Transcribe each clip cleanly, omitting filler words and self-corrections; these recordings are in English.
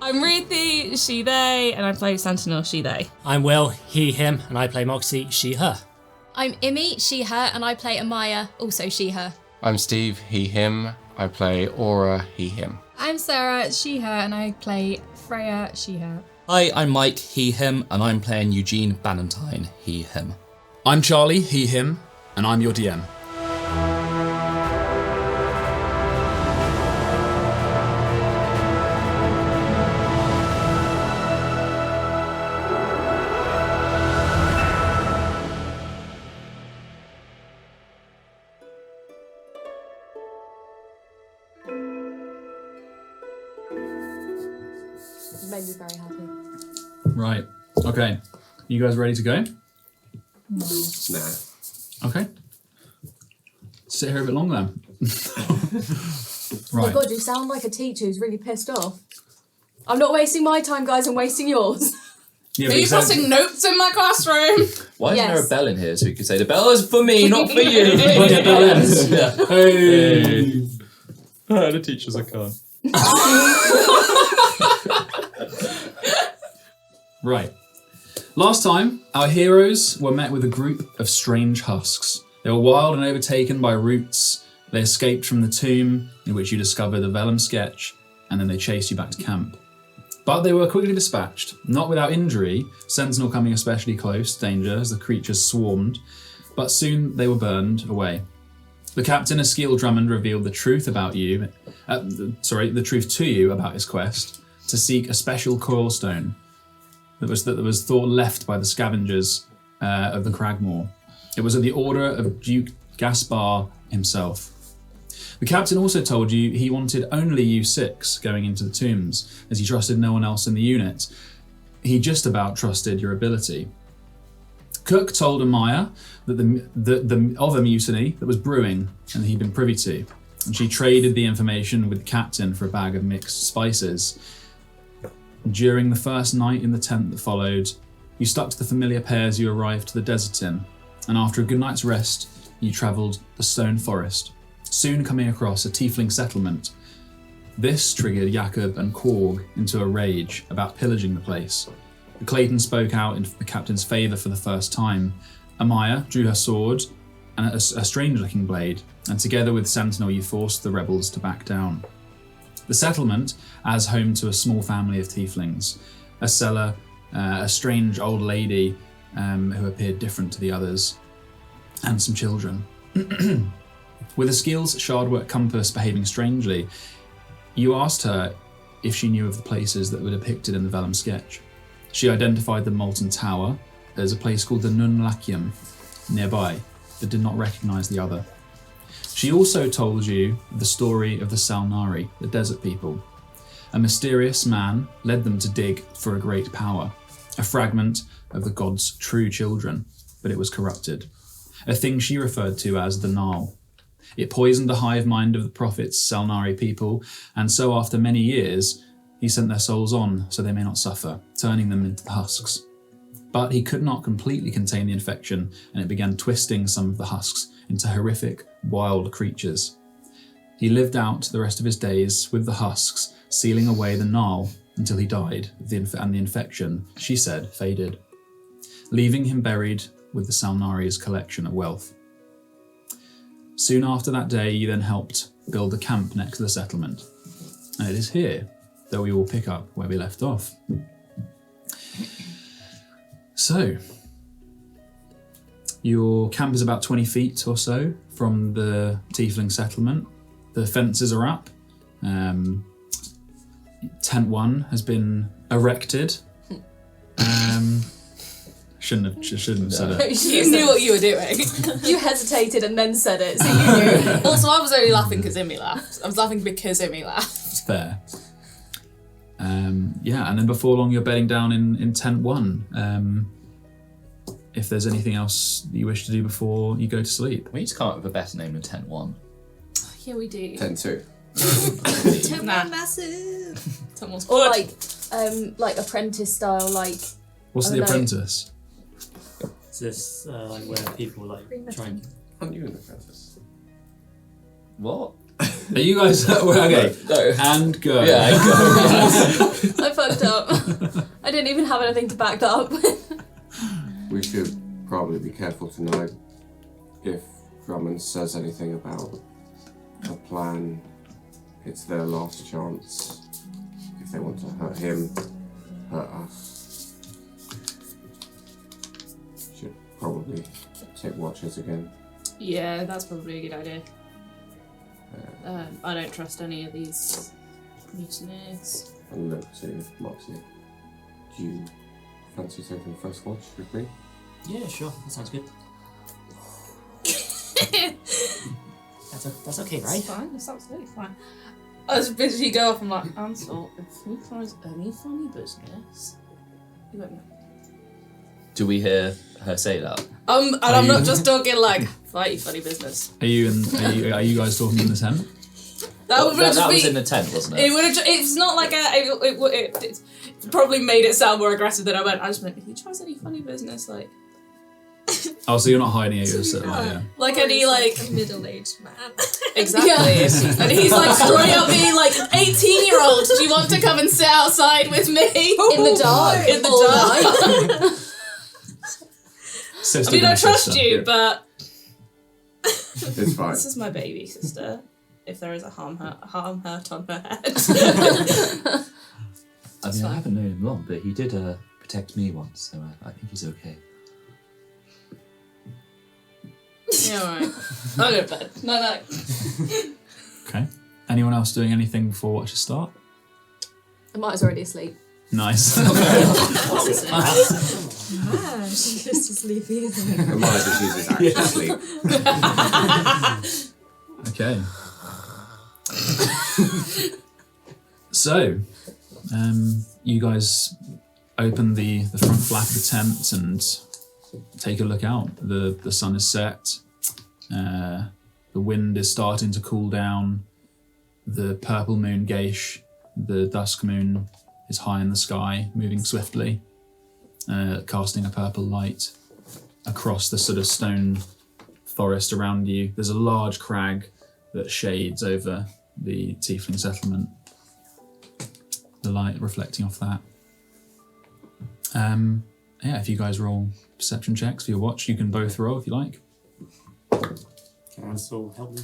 I'm Ruthie, she, they, and I play Sentinel, she, they. I'm Will, he, him, and I play Moxie, she, her. I'm Imi, she, her, and I play Ahmaya, also she, her. I'm Steve, he, him. I play Ora, he, him. I'm Sarah, she, her, and I play Freya, she, her. Hi, I'm Mike, he, him, and I'm playing Eugene Bannatyne, he, him. I'm Charlie, he, him, and I'm your DM. It made me very happy. Right. Okay. You guys ready to go? Nah. Okay. Sit here a bit longer then. Oh my Right. god, you sound like a teacher who's really pissed off. I'm not wasting my time, guys, I'm wasting yours. Yeah, Are but you you said- passing notes in my classroom? Why isn't there Yes. a bell in here so we could say the bell is for me, not for you? Budget bell ends. Yeah. Hey. The teachers are gone. Right. Last time, our heroes were met with a group of strange husks. They were wild and overtaken by roots. They escaped from the tomb in which you discovered the vellum sketch, and then they chased you back to camp. But they were quickly dispatched, not without injury, Sentinel coming especially close, danger, as the creatures swarmed, but soon they were burned away. The captain, Askeal Drummond, revealed the truth about you, the truth to you about his quest to seek a special coil stone that was thought left by the scavengers of the Cragmore. It was at the order of Duke Gaspar himself. The captain also told you he wanted only you six going into the tombs, as he trusted no one else in the unit. He just about trusted your ability. Cook told Ahmaya that of a mutiny that was brewing and he'd been privy to, and she traded the information with the captain for a bag of mixed spices. During the first night in the tent that followed, you stuck to the familiar pairs you arrived to the desert in, and after a good night's rest, you travelled the stone forest, soon coming across a tiefling settlement. This triggered Jakob and Korg into a rage about pillaging the place. The Clayton spoke out in the captain's favour for the first time. Ahmaya drew her sword and a strange-looking blade, and together with Sentinel you forced the rebels to back down. The settlement, as home to a small family of tieflings, a seller, a strange old lady who appeared different to the others, and some children. With Askeal's shardwork compass behaving strangely, you asked her if she knew of the places that were depicted in the vellum sketch. She identified the Molten Tower as a place called the Nunlakium nearby, but did not recognise the other. She also told you the story of the Salnari, the desert people. A mysterious man led them to dig for a great power, a fragment of the gods' true children, but it was corrupted. A thing she referred to as the Nal. It poisoned the hive mind of the prophet's Salnari people, and so after many years, he sent their souls on so they may not suffer, turning them into the husks. But he could not completely contain the infection, and it began twisting some of the husks into horrific, wild creatures. He lived out the rest of his days with the husks, sealing away the Nal until he died, and the infection, she said, faded, leaving him buried with the Salnari's collection of wealth. Soon after that day, you then helped build a camp next to the settlement. And it is here that we will pick up where we left off. So, your camp is about 20 feet or so from the tiefling settlement. The fences are up. Tent 1 has been erected. Shouldn't have said it. You knew what you were doing. You hesitated and then said it, so you knew. Also, I was only laughing because Imi laughed. I was laughing because Imi laughed. Fair. Yeah, and then before long you're bedding down in tent 1. If there's anything else that you wish to do before you go to sleep. We need to come up with a better name than Tent 1. Yeah, we do. Tent 2. Nah. Massive. Someone's Or good. like apprentice style, like What's I the don't know. apprentice? Is this like where people like try and... Aren't you an apprentice? What? Are you guys okay? No. And go. Yeah, go. I fucked up. I didn't even have anything to back that up with. We should probably be careful tonight. If Drummond says anything about a plan, it's their last chance. If they want to hurt him, hurt us. Should probably take watches again. Yeah, that's probably a good idea. I don't trust any of these mutineers. And look to Moxie. Do you fancy taking the first watch with me? Yeah, sure. That sounds good. That's okay, right? It's fine, that's absolutely fine. As you go off, I'm like, Ansel, if he tries any funny business, you let me know. Do we hear her say that? And I'm not just talking like, fighty funny business. Are you guys talking in the tent? That would that just be. was in the tent, wasn't it? It would have. It's not like it probably made it sound more aggressive than I went. I just meant if he tries any funny business, like. Oh, so you're not hiding it yourself, yeah. Like any like a middle-aged man. exactly, and he's like straight up being like 18-year-old. Do you want to come and sit outside with me In the dark. In the all dark. night. Sister I mean, I and trust sister, you, yeah. but It's fine. this is my baby sister. If there is a harm hurt on her head. I mean, I haven't known him long, but he did protect me once, so I think he's okay. Yeah, alright. I'll go to bed. No. Okay. Anyone else doing anything before watches start? Amaya's already asleep. Nice. She's just as sleepy as me. And mine just uses actual sleep. Okay. So, you guys open the front flap of the tent and take a look out. The sun is set. The wind is starting to cool down. The purple moon Geish, the dusk moon, is high in the sky, moving swiftly, casting a purple light across the sort of stone forest around you. There's a large crag that shades over the tiefling settlement. The light reflecting off that. Yeah, if you guys roll perception checks for your watch, you can both roll if you like. Can Ansel help me?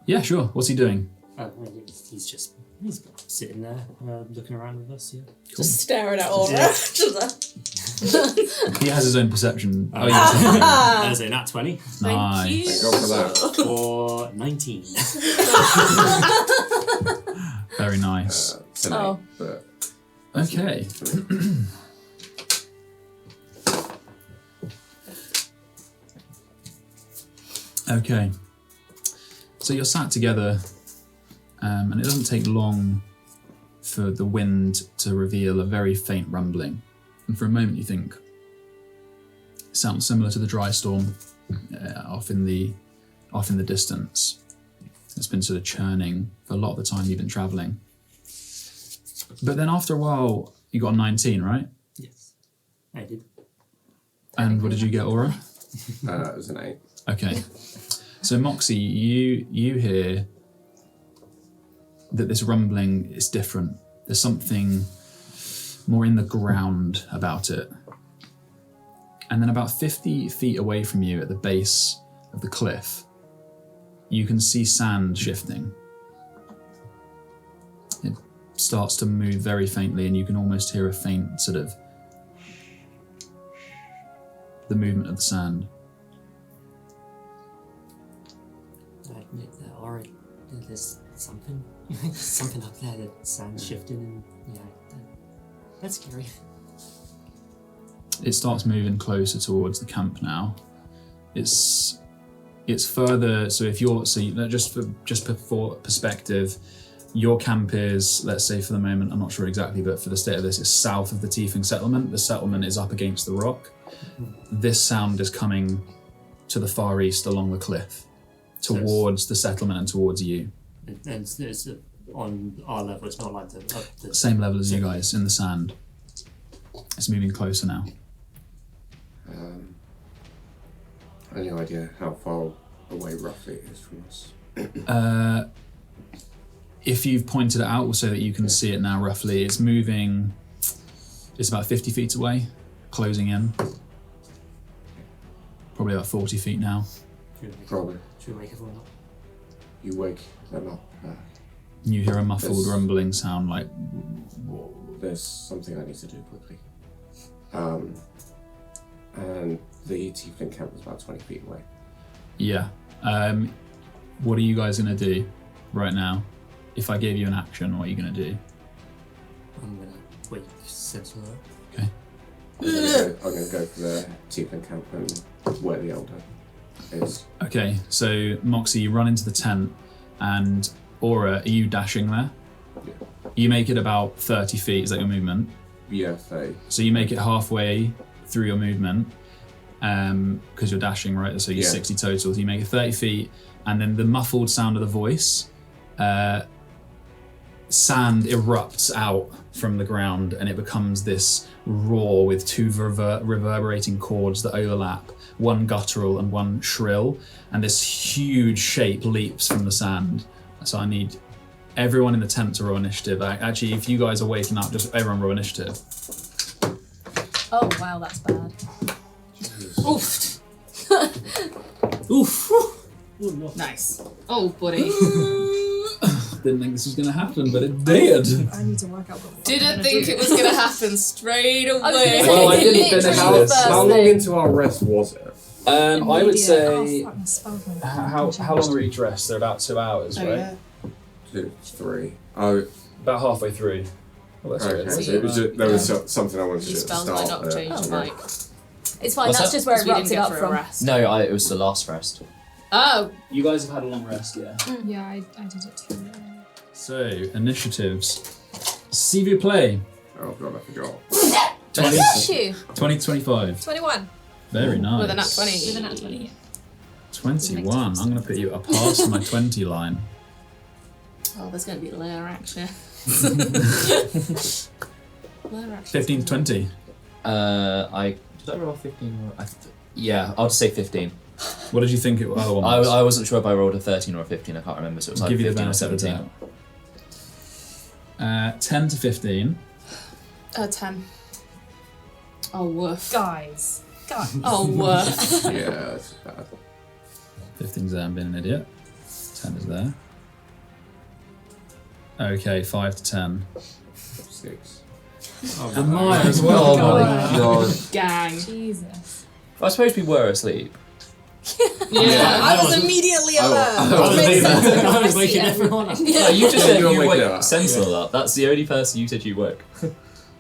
Yeah, sure. What's he doing? He's just sitting there, looking around with us. Yeah. Just staring at Ora. He has his own perception. Oh, That is a nat 20 nice. you. Thank God for that. or 19. Very nice. Tonight, Oh. but Okay. Okay. So you're sat together, and it doesn't take long for the wind to reveal a very faint rumbling. And for a moment you think, it sounds similar to the dry storm off in the distance. It's been sort of churning for a lot of the time you've been travelling. But then after a while, you got a 19, right? Yes, I did. And what did you get, Ora? it was an 8. Okay. So Moxie, you hear that this rumbling is different. There's something more in the ground about it. And then about 50 feet away from you at the base of the cliff, you can see sand shifting. It starts to move very faintly and you can almost hear a faint sort of the movement of the sand. Or there's something, something up there that sounds shifting, and that's scary. It starts moving closer towards the camp now. It's further. So if you're just for perspective, your camp is, let's say for the moment, I'm not sure exactly, but for the state of this, is south of the tiefling settlement. The settlement is up against the rock. Mm-hmm. This sound is coming to the far east along the cliff, towards the settlement and towards you. And it's on our level. It's not like the Same level as you guys in the sand. It's moving closer now. Any idea how far away roughly it is from us? If you've pointed it out so that you can see it now roughly, it's moving. It's about 50 feet away, closing in. Probably about 40 feet now. Probably. Should we wake everyone up? You wake them up. You hear a muffled rumbling sound like. There's something I need to do quickly. And the tiefling camp is about 20 feet away. Yeah. What are you guys going to do right now? If I gave you an action, what are you going to do? I'm gonna wake Sentinel up. Okay. I'm going to go for the tiefling camp and where the elder is. Okay, so Moxie, you run into the tent, and Ora, are you dashing there? Yeah. You make it about 30 feet, is that your movement? Yeah, 30. So you make it halfway through your movement, because you're dashing, right? So you're 60 total. So you make it 30 feet, and then the muffled sound of the voice, sand erupts out from the ground, and it becomes this roar with two reverberating chords that overlap, one guttural and one shrill, and this huge shape leaps from the sand. So I need everyone in the tent to roll initiative. Actually, if you guys are waking up, just everyone roll initiative. Oh wow, that's bad. Oof. Oof. Nice. Oh, buddy. Didn't think this was going to happen, but it did. I need to work out what Didn't think it was going to happen straight away. Well, I didn't finish this. How long into our rest was it? I would say. Oh, fuck, my spells went How long are each rest? They're about 2 hours, right? Yeah. 2, 3. Oh, About halfway through. Well, that's okay. good. So it was just, there was something I wanted to Your do at the spells might start not there. change, Mike. It's fine. What's That's that? just where it We didn't erupted get up through a from. rest. No, it was the last rest. Oh, You guys have had a long rest, yeah. Yeah, I did it too. So, initiatives. CV play. Oh god, I forgot. 20, Bless you. 20 to 25. 21. Very nice. with a nat 20. With a nat 20. 21. I'm going to put you up past my 20 line. Oh, there's going to be layer action. Layer action. 15 to 20. Did I roll 15 or yeah, I'll just say 15. What did you think it other one was? I wasn't sure if I rolled a 13 or a 15. I can't remember, so it was I'll like give you the 15 or benefit of the 17. doubt. 10 to 15. 10. Oh, woof. Guys. Oh, woof. Yeah, it's bad. 15's there, I'm being an idiot. 10 is there. Okay, 5 to 10. 6. The mine as well. Oh my god. Gang. Jesus. I suppose we were asleep. Yeah. I was immediately alert. I was waking everyone up. No, you just said you're you waking wake up. Sentinel up. That's the only person you said you woke.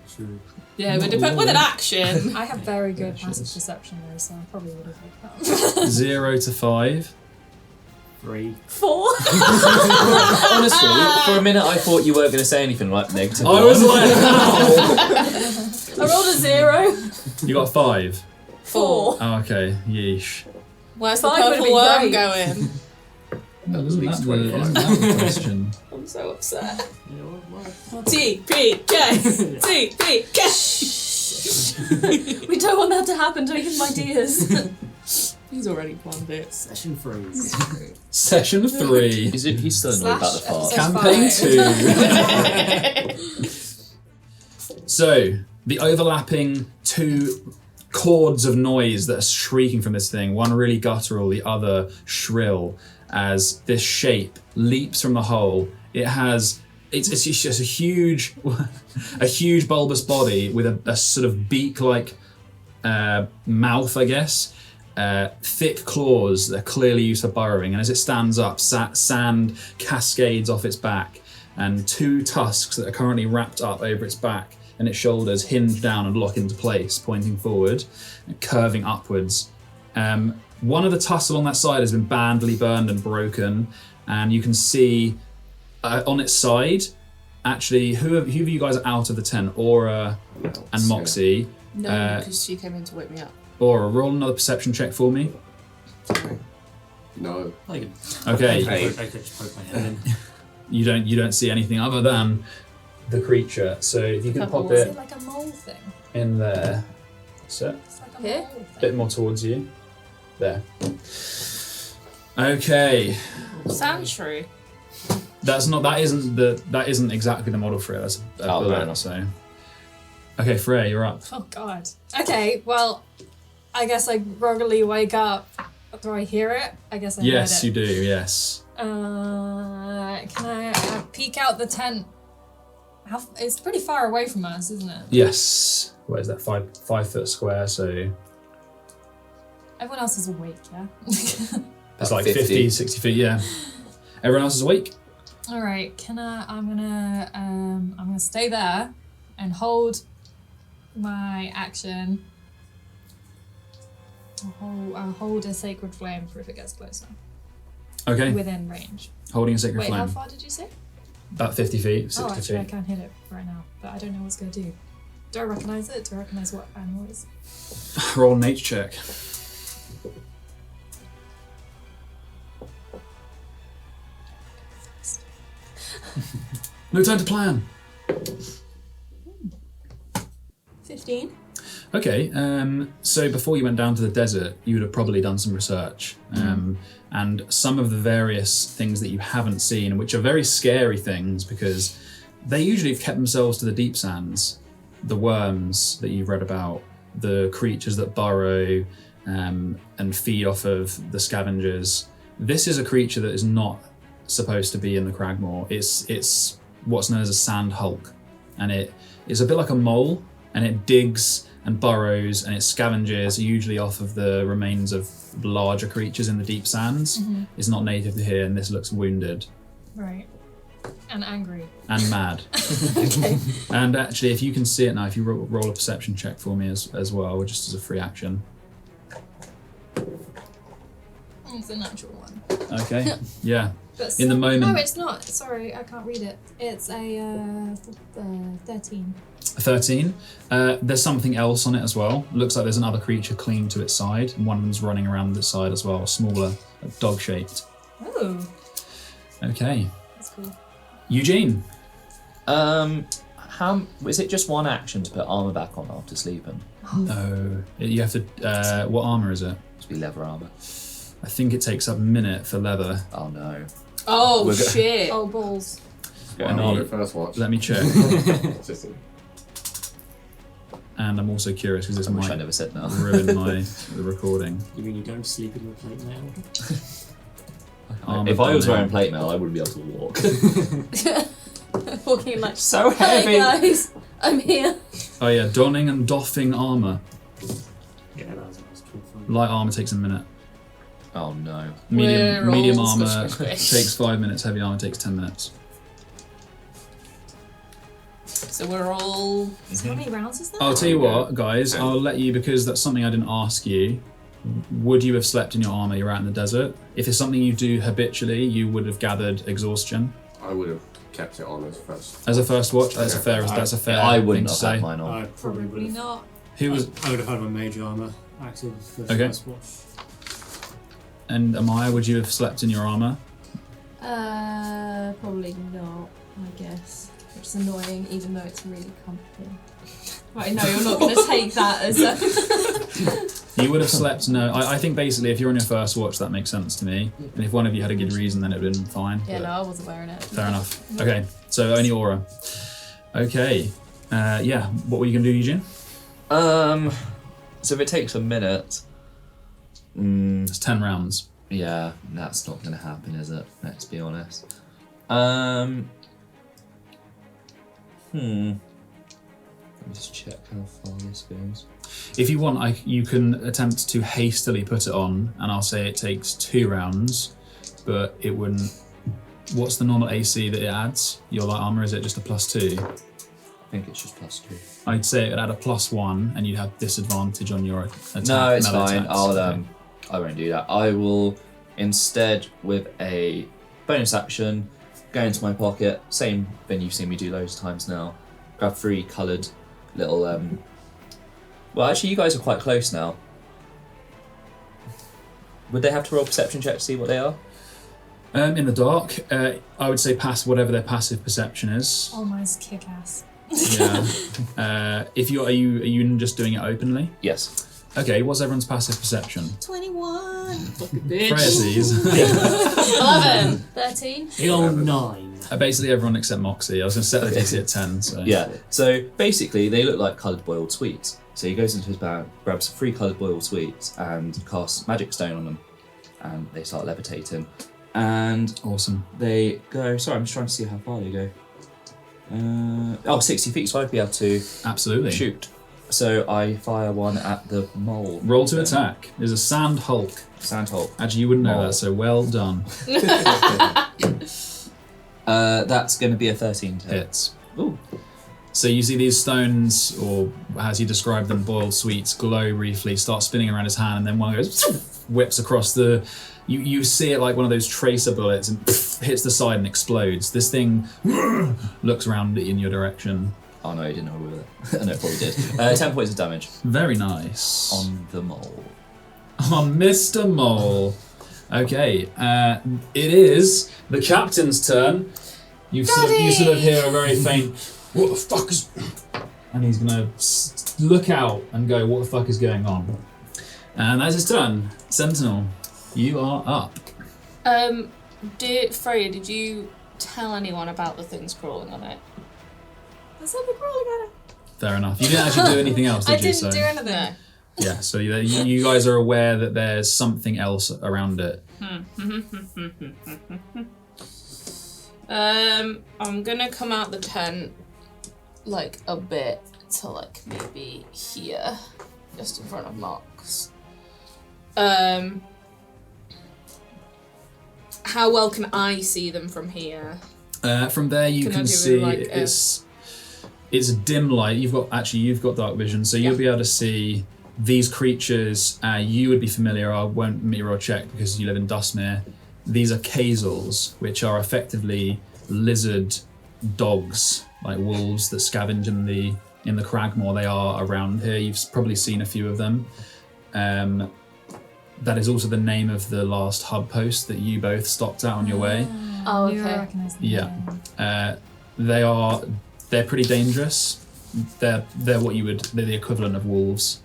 True. Yeah, with an action. I have very good passive perception though, so I probably would have woken up. 0 to 5. 3. 4. Honestly, for a minute I thought you weren't going to say anything like negative. I was like, I rolled a 0. you got 5. 4. Oh, okay, yeesh. Where's the 5 would've purple been worm great. going? Isn't least that the 25. question? I'm so upset. You know what? TPK! TPK! We don't want that to happen to his ideas. He's already planned it. Session 3. Session 3. He's still annoyed about the fart. Campaign 2. So, the overlapping 2 chords of noise that are shrieking from this thing, one really guttural, the other shrill, as this shape leaps from the hole. It's just a huge bulbous body with a sort of beak-like mouth, I guess. Thick claws that are clearly used for burrowing, and as it stands up, sand cascades off its back, and 2 tusks that are currently wrapped up over its back and its shoulders hinge down and lock into place, pointing forward and curving upwards. One of the tusks along that side has been badly burned and broken, and you can see on its side, actually, who of you guys are out of the tent? Ora and Moxie. No, because she came in to wake me up. Ora, roll another perception check for me. No. Okay. I could just poke my head in. You don't see anything other than the creature. So if you can Couple pop Is it it like a mole thing? in there. So It's like a Here? mole thing. a bit more towards you. There. Okay. Sounds true. That isn't exactly the model for it. That's a fair bullet. enough. So. Okay, Freya, you're up. Oh god. Okay, well, I guess I groggily wake up. Do I hear it? I guess I heard it. Yes, you do. Yes. Can I peek out the tent? It's pretty far away from us, isn't it? Yes. What is that? 5 foot square. So Everyone else is awake, yeah? it's like 50, 60 feet. Yeah. Everyone else is awake. All right. I'm gonna stay there and hold my action. I'll hold a sacred flame for if it gets closer. Okay. Within range. Holding a sacred Wait, flame. how far did you say? About 50 feet, 60 Oh, actually, I feet. can't hit it right now, but I don't know what it's gonna do. Do I recognize it? Do I recognize what animal it is? Roll a nature check. No time to plan. 15. Okay, so before you went down to the desert, you would have probably done some research. And some of the various things that you haven't seen, which are very scary things because they usually have kept themselves to the deep sands. The worms that you've read about, the creatures that burrow and feed off of the scavengers. This is a creature that is not supposed to be in the Cragmore. It's what's known as a sand hulk. And it is a bit like a mole, and it digs and burrows, and it scavenges usually off of the remains of larger creatures in the deep sands. It's not native to here, and this looks wounded. Right. And angry. And mad. Okay. And actually, if you can see it now, if you roll a perception check for me as well, just as a free action. It's a natural one. Okay. Yeah. But In the moment. No, it's not. Sorry, I can't read it. It's a 13. 13. There's something else on it as well. Looks like there's another creature clinging to its side, and one of them's running around this side as well, smaller, dog-shaped. Oh, Okay. that's cool. Eugene. How is it just one action to put armor back on after sleeping? No. You have to. What armor is it? Must be leather armor. I think it takes up a minute for leather. Oh no. Oh shit! Oh, balls. Well, Let I'll me- do first watch. Let me check. Just And I'm also curious because this I wish I might never said that. ruin the recording. You mean you don't sleep in your plate mail? Armor If I was done wearing now. plate mail, I wouldn't be able to walk. Walking like, So hey heavy. guys, I'm here. Oh yeah, donning and doffing armor. Yeah, that was cool. Light armor takes a minute. Oh no. We're Medium all armor squish, squish, squish. takes 5 minutes. Heavy armor takes 10 minutes. So we're all. So how many rounds is that? I'll tell you what, guys. I'll let you because that's something I didn't ask you. Would you have slept in your armor? You're out in the desert. If it's something you do habitually, you would have gathered exhaustion I would have kept it on as first. as a first watch. That's a fair. Yeah. That's a fair. I thing wouldn't to have say. had mine on. I probably would Probably have. not. Who was? I would have had my mage armor active for the Okay. first watch. And Amaya, would you have slept in your armor? Probably not, I guess. Which is annoying, even though it's really comfortable. Right, no, you're not going to take that as a... You would have slept. No, I think basically if you're on your first watch, that makes sense to me. And if one of you had a good reason, then it would have been fine. Yeah, but no, I wasn't wearing it. Fair enough. Okay, so only Aura. Okay. Yeah. What were you gonna do, Eugene? So if it takes a minute, It's 10 rounds. yeah, that's not gonna happen, is it? Let's be honest. Let me just check how far this goes. If you want, you can attempt to hastily put it on, and I'll say it takes 2 rounds, but it wouldn't. What's the normal AC that it adds? Your light armor, is it just a +2? I think it's just +2. I'd say it would add a +1, and you'd have disadvantage on your attack. No, it's melee fine. attacks. I'll Okay. I won't do that. I will instead, with a bonus action, go into my pocket. Same thing you've seen me do loads of times now. Grab 3 coloured little. Well, actually, you guys are quite close now. Would they have to roll perception check to see what they are? In the dark, I would say pass whatever their passive perception is. Oh, mine's kick ass. Yeah. If are you just doing it openly? Yes. Okay, what's everyone's passive perception? 21. Freya sees. 11. 13. The old 9. Basically everyone except Moxie. I was going to set the DC at 10. So. Yeah, so basically they look like coloured boiled sweets. So he goes into his bag, grabs 3 coloured boiled sweets and casts magic stone on them. And they start levitating. And awesome. They go, sorry, I'm just trying to see how far they go. 60 feet, so I'd be able to absolutely shoot. So I fire one at the mole. Roll to attack. There's a sand hulk. Sand hulk. Actually, you wouldn't know Mole. that, so well done. That's going to be a 13 to hits. Ooh. So you see these stones, or as you describe them, boiled sweets, glow briefly, start spinning around his hand, and then one goes, whips across the... You see it like one of those tracer bullets and hits the side and explodes. This thing looks around in your direction. Oh no, he didn't know we were there. No, probably did. 10 points of damage. Very nice. On the mole. On Mr. Mole. Okay, it is the captain's turn. You sort of hear a very faint, what the fuck is... And he's going to look out and go, what the fuck is going on? And that's his turn. Sentinel, you are up. Freya, did you tell anyone about the things crawling on it? There's something crawling on it. Fair enough. You didn't actually do anything else, did I you? didn't do anything. No. Yeah, so you guys are aware that there's something else around it. I'm gonna come out the tent like a bit to like maybe here, just in front of Mox. How well can I see them from here? From there you can see it's a dim light. You've got dark vision, so you'll be able to see these creatures. You would be familiar. I won't mirror check because you live in Dustmere. These are Khazals, which are effectively lizard dogs, like wolves that scavenge in the Cragmore. They are around here. You've probably seen a few of them. That is also the name of the last hub post that you both stopped at on your way. Oh, okay. Yeah. They're pretty dangerous. They're the equivalent of wolves.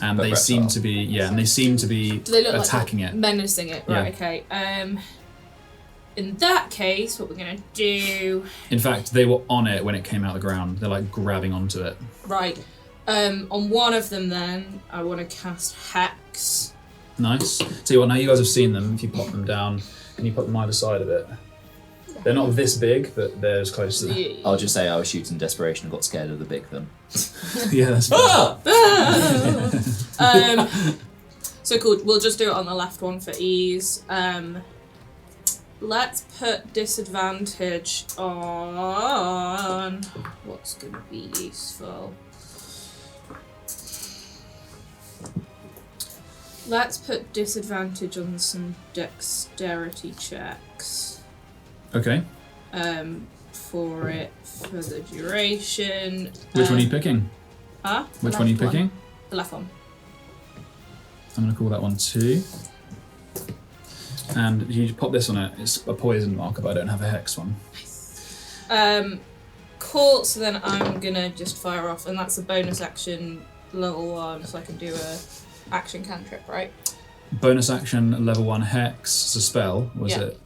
And But they seem to be Do they look attacking like it. menacing it? Right, okay. In that case, what we're gonna do... In fact, they were on it when it came out of the ground. They're like grabbing onto it. Right. On one of them then, I want to cast Hex. Nice. Tell you what, now you guys have seen them. If you pop them down, can you put them either side of it? They're not this big, but they're as close to that. I'll just say I was shooting desperation and got scared of the big thing. Yeah, that's fine. So cool, we'll just do it on the left one for ease. Let's put disadvantage on what's going to be useful. Let's put disadvantage on some dexterity checks. Okay. For the duration. Which one are you picking? Which one are you picking? The left one. I'm going to call that one 2. And you pop this on it. It's a poison marker, but I don't have a hex one. Cool, so then I'm going to just fire off, and that's a bonus action level 1, so I can do a action cantrip, right? Bonus action, level 1 hex. It's a spell, was it?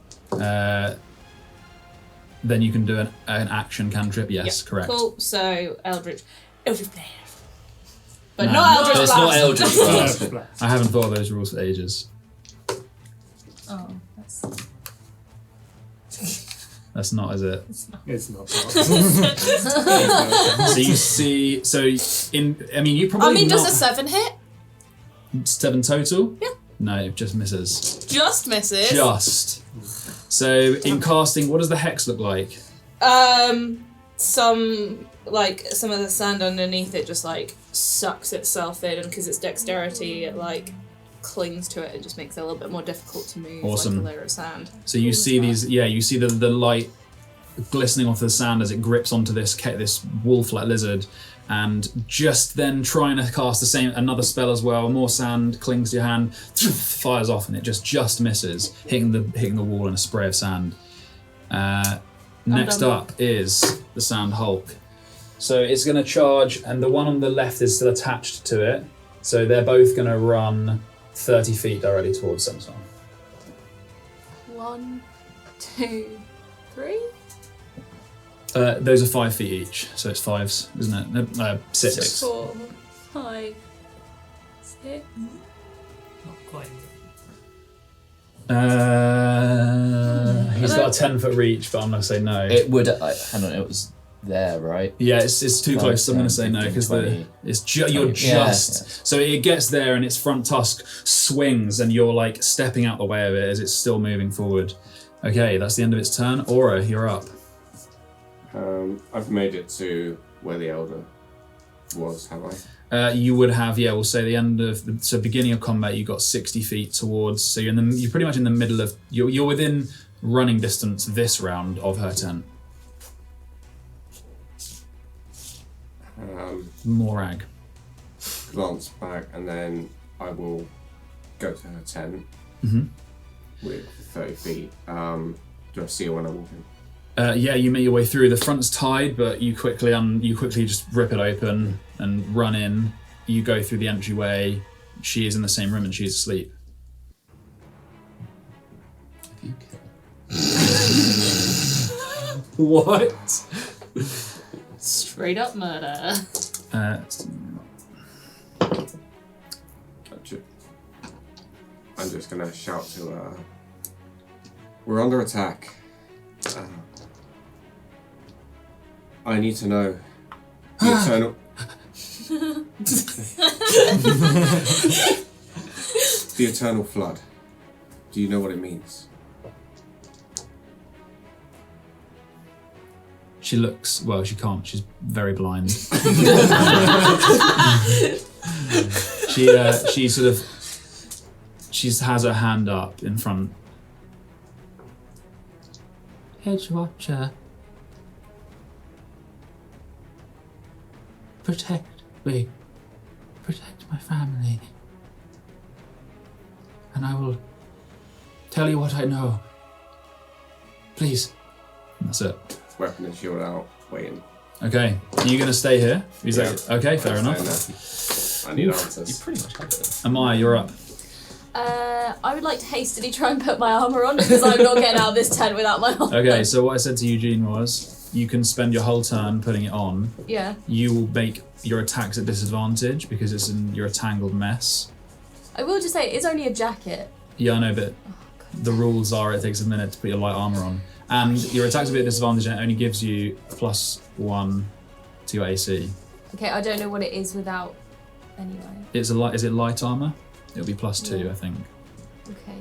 Then you can do an action cantrip. Yes, correct. Cool, so Eldritch Blast. But No. not Eldritch It's Blast. not Eldritch Blast. I haven't thought of those rules for ages. Oh, that's... That's not, is it? It's not. So you see, you probably does not... a 7 hit? 7 total? Yeah. No, it just misses. Just misses? Just. So in casting, what does the hex look like? Some of the sand underneath it just like sucks itself in, and because it's dexterity, it like clings to it and just makes it a little bit more difficult to move. Awesome. Like a layer of sand. So you see you see the light glistening off the sand as it grips onto this wolf-like lizard, and just then trying to cast another spell as well. More sand clings to your hand, fires off, and it just misses, hitting the wall in a spray of sand. Next up is the Sand Hulk. So it's going to charge, and the one on the left is still attached to it. So they're both going to run 30 feet directly towards Sentinel. 1, 2, 3. Those are 5 feet each, so it's fives, isn't it? No, 6. 4, 5, 6. Not quite. He's got a 10-foot reach, but I'm going to say no. It would. Hang on, it was there, right? Yeah, it's too close, so I'm going to say no, because you're just... So it gets there and its front tusk swings and you're like stepping out the way of it as it's still moving forward. Okay, that's the end of its turn. Ora, you're up. I've made it to where the Elder was, have I? You would have, we'll say the end of... So beginning of combat, you got 60 feet towards... So you're pretty much in the middle of... You're within running distance this round of her tent. Morag. Glance back and then I will go to her tent with 30 feet. Do I see her when I walk in? You make your way through. The front's tied, but you quickly just rip it open and run in. You go through the entryway. She is in the same room and she's asleep. What? Straight up murder. I'm just gonna shout to her. We're under attack. I need to know the eternal... the eternal flood. Do you know what it means? She looks... Well, she can't. She's very blind. She sort of... She has her hand up in front. Hedge Watcher. Protect me. Protect my family. And I will tell you what I know. Please. And that's it. Weapon and shield out, waiting. Okay. Are you going to stay here? Okay, fair enough. I need answers. You pretty much have it. Amaya, you're up. I would like to hastily try and put my armour on because I'm not getting out of this tent without my armour. Okay, so what I said to Eugene was, you can spend your whole turn putting it on. Yeah. You will make your attacks at disadvantage because you're a tangled mess. I will just say, it's only a jacket. Yeah, I know, but the rules are it takes a minute to put your light armour on. And your attacks will be at disadvantage and it only gives you +1 to your AC. Okay, I don't know what it is without anyway. Is it light armour? It'll be +2, I think. Okay.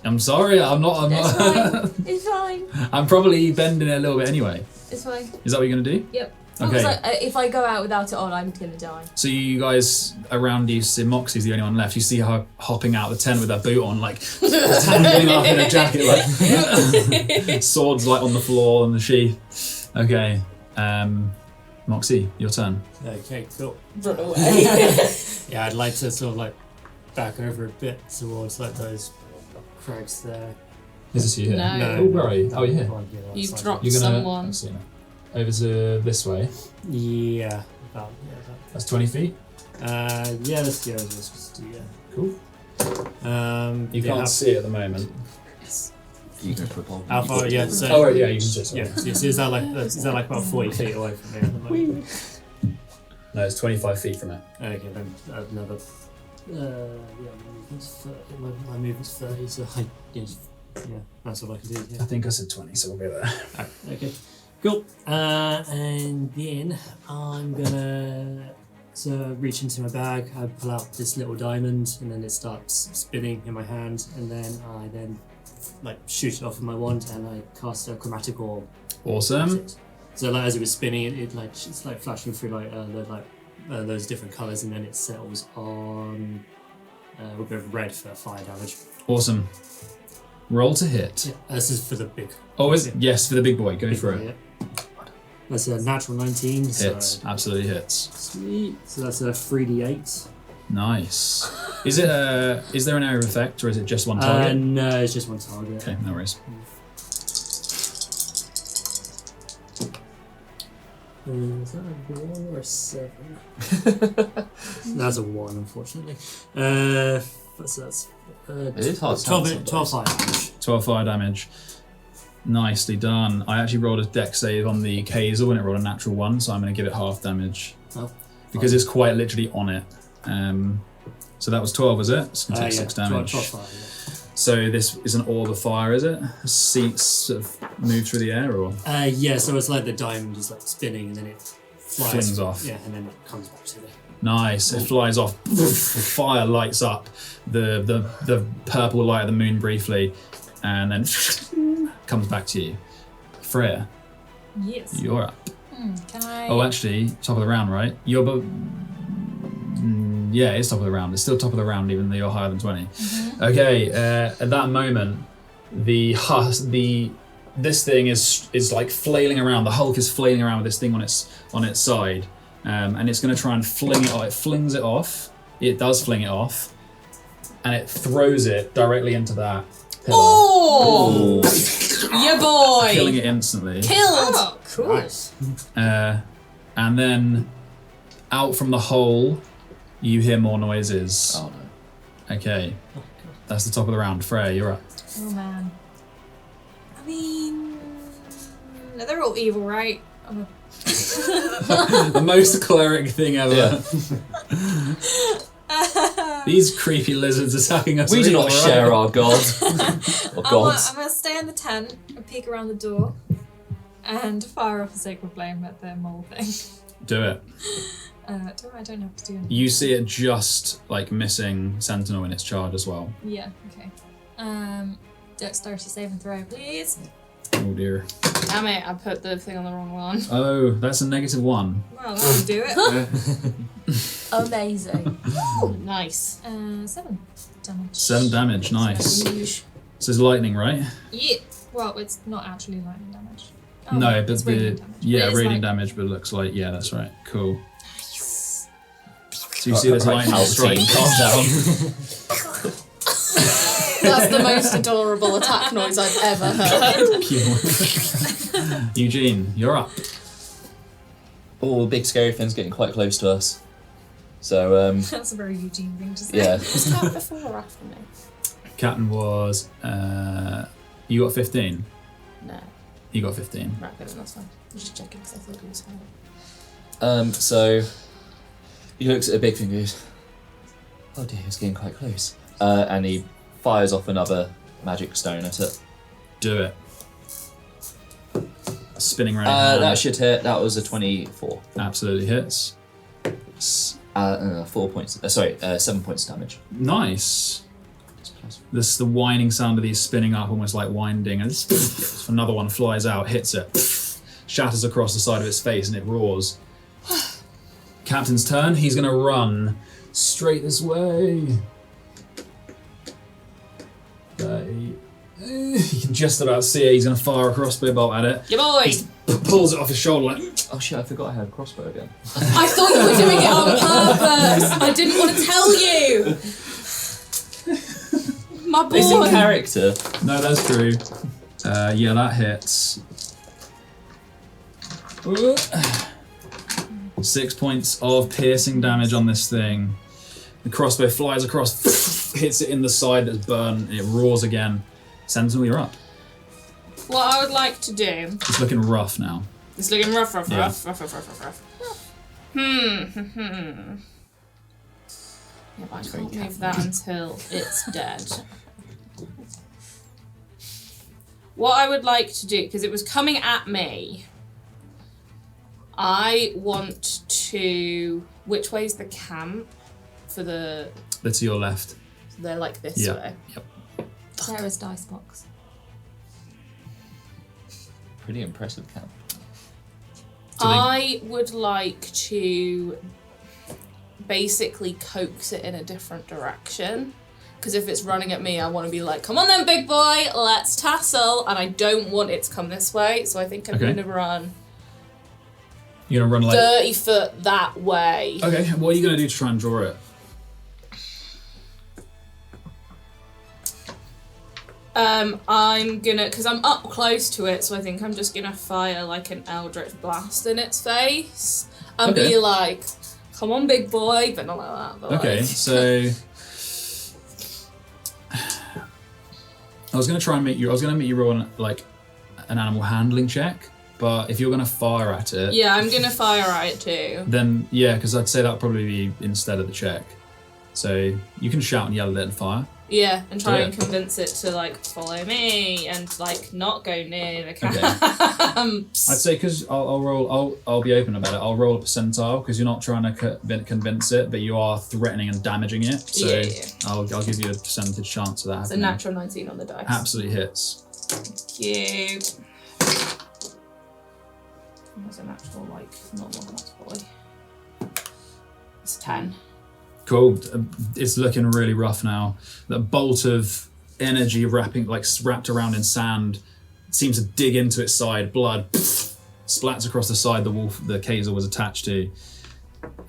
I'm sorry, I'm not. It's fine. It's fine. I'm probably bending it a little bit anyway. It's fine. Is that what you're going to do? Yep. Okay. If I go out without it on, I'm going to die. So you guys around you see Moxie's the only one left. You see her hopping out of the tent with her boot on, like tangling up in a jacket, like swords like on the floor and the sheath. Okay. Moxie, your turn. Okay, cool. Run away. Yeah, I'd like to sort of like back over a bit towards like those crags there. Is this you here? No. Oh, where are you? Oh, you're here. You've dropped You're gonna someone. I've seen it. Over to this way. Yeah, about That's 20 feet. yeah, let's do yeah. Cool. You yeah, can't see it at the moment. You go for a ball. How far? Yeah. So, Oh, right, yeah, you can see it. yeah. So is that like about 40 feet away from me? At the moment? No, it's 25 feet from it. Okay, then another. Yeah, my movement's 30, so yeah, that's all I can do. Yeah. I think I said 20, so we'll go there. Okay, cool. And then I'm gonna reach into my bag. I pull out this little diamond, and then it starts spinning in my hand, and then I like shoot it off with my wand, and I cast a chromatic orb. Awesome. So like as it was spinning, it's like flashing through those different colours, and then it settles on a bit of red for fire damage. Awesome. Roll to hit. Yeah, this is for the big. Oh, is it? Yes, for the big boy. Go big for one, it. yeah. That's a natural 19. Hits. So, Absolutely hits. sweet. So that's a 3d8. Nice. Is there an area of effect, or is it just one target? No, it's just one target. Okay, no worries. Is that a 1 or a 7? That's a 1, unfortunately. So that's It is hard to 12 fire damage. 12 fire damage. Nicely done. I actually rolled a dex save on the Kazel and it rolled a natural 1, so I'm going to give it half damage. Oh. Because it's quite literally on it. So that was 12, is it? It's going to take 6 damage. 12 fire, So this is an orb of fire, is it? Seats sort of move through the air, or? Yeah, so it's like the diamond is like spinning and then it flies. Flings off. Yeah, and then it comes back to the... Nice. It flies off. Fire lights up the purple light of the moon briefly, and then comes back to you. Freya, Yes. you're up. Can I? Oh, actually, top of the round, right? You're yeah, it's top of the round. It's still top of the round, even though you're higher than 20. Okay. At that moment, this thing is like flailing around. The Hulk is flailing around with this thing on its side, and it's going to try and fling it off. It flings it off. It does fling it off, and it throws it directly into that pillar, Oh! Yeah, boy! killing it instantly. Killed! Oh, cool. Nice. And then out from the hole, you hear more noises. Oh no. Okay, that's the top of the round. Freya, you're up. Oh man. I mean, they're all evil, right? The most cleric thing ever. These creepy lizards attacking us. We do not share our god. Or I'm gods. gonna stay in the tent and peek around the door and fire off a sacred flame at the mole thing. Do it. I don't have to do anything. You see it just like missing Sentinel in its charge as well. Yeah, okay. Dexterity saving throw, please. Oh dear. Damn it, I put the thing on the wrong one. Oh, that's a -1. Well, that'll do it. Amazing. Nice. 7 damage. 7 damage, nice. Yeesh. This is lightning, right? Yeah. Well, it's not actually lightning damage. Oh, No, but it's radiant damage. yeah, It is radiant lightning. damage, but it looks like that's right. Cool. So you Right, see this right, lightning halting. strike. Calm down. That's the most adorable attack noise I've ever heard. Eugene, you're up. Oh, big scary thing's getting quite close to us. So, That's a very Eugene thing to say. yeah. Was that before or after me? Captain was you got 15. No. You got 15. Right, good, that's fine. I'm just checking because I thought it was fine. So he looks at a big thing and goes, oh dear, it's getting quite close. And he fires off another magic stone at it. Do it. Spinning around. That should hit. That was a 24. Absolutely hits. 4 points. 7 points damage. Nice. This the whining sound of these spinning up, almost like winding, and another one flies out, hits it, shatters across the side of its face, and it roars. Captain's turn. He's going to run straight this way. You can just about see it. He's going to fire a crossbow bolt at it. Yeah, boy! Pulls it off his shoulder like, Oh shit, I forgot I had a crossbow again. I thought you were doing it on purpose! I didn't want to tell you! My boy! It's in character. no, that's true. Yeah, that hits. 6 points of piercing damage on this thing. The crossbow flies across, hits it in the side that's burned, and it roars again. Sentinel, you're up. What I would like to do... It's looking rough now. It's looking rough. Yeah. Yeah, but I can't move that until it's dead. What I would like to do, because it was coming at me, I want to... Which way's the camp? For the... They're to your left. They're like this Yeah. way. Yep. Sarah's dice box. Pretty impressive camp. I would like to basically coax it in a different direction. Because if it's running at me, I want to be like, come on then, big boy, let's tassel. And I don't want it to come this way, so I think I'm Okay. going to run You're going to run like... 30 foot that way. Okay, what are you going to do to try and draw it? I'm gonna, because I'm up close to it, so I think I'm just gonna fire like an eldritch blast in its face and be like, "Come on, big boy," but not like that. But Okay, like... so I was gonna make you roll like an animal handling check, but if you're gonna fire at it, Yeah, I'm gonna fire at it too. then yeah, because I'd say that'd probably be instead of the check. So you can shout and yell at it and fire. Yeah, and try Yeah. and convince it to like follow me and like not go near the camp. I'd say because I'll be open about it. I'll roll a percentile because you're not trying to convince it, but you are threatening and damaging it. So Yeah. I'll give you a percentage chance of that It's a happening. natural 19 on the dice. Absolutely hits. Cute. That's a natural, like, normal multiple. It's 10. Cool. It's looking really rough now. The bolt of energy wrapped around in sand seems to dig into its side. Blood splats across the side the Kaiser was attached to,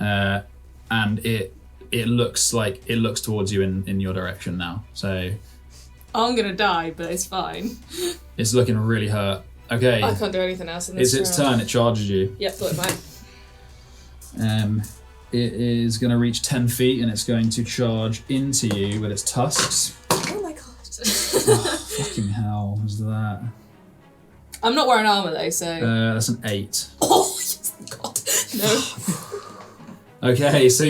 and it looks towards you in your direction now. So I'm gonna die, but it's fine. it's looking really hurt. Okay. I can't do anything else in this It's its round. turn. It charges you. Yep, thought it might. It is going to reach 10 feet and it's going to charge into you with its tusks. Oh my god. Fucking hell, was that? I'm not wearing armour though, so... That's an 8. Oh, yes, god. No. Okay, so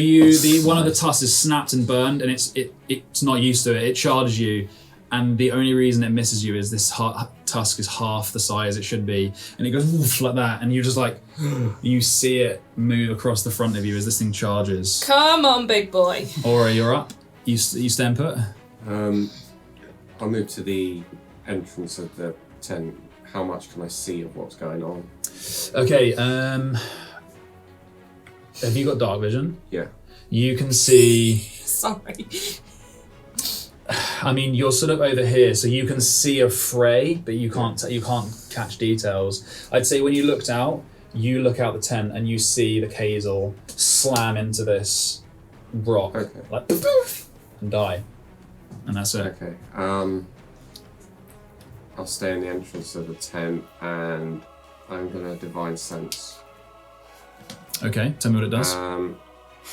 one of the tusks is snapped and burned and it's not used to it. It charges you and the only reason it misses you is this tusk is half the size it should be, and it goes woof like that, and you just like you see it move across the front of you as this thing charges. Come on, big boy. Ora, you're up. You stand put. I'll move to the entrance of the tent. How much can I see of what's going on? Okay. Have you got dark vision? Yeah. You can see. Sorry. I mean, you're sort of over here, so you can see a fray, but you can't catch details. I'd say when you look out the tent and you see the Kazel slam into this rock, like and die, and that's it. Okay. I'll stay in the entrance of the tent, and I'm gonna divine sense. Okay, tell me what it does.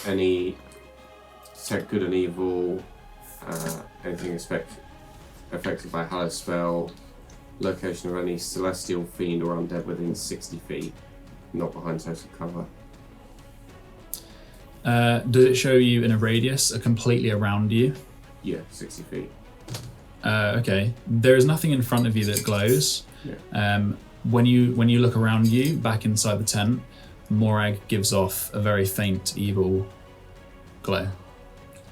Any detect good and evil. Anything affected by a hallowed spell, location of any celestial fiend or undead within 60 feet, not behind total cover. Does it show you in a radius, completely around you? Yeah, 60 feet. Okay. There is nothing in front of you that glows. Yeah. When you look around you, back inside the tent, Morag gives off a very faint, evil glow.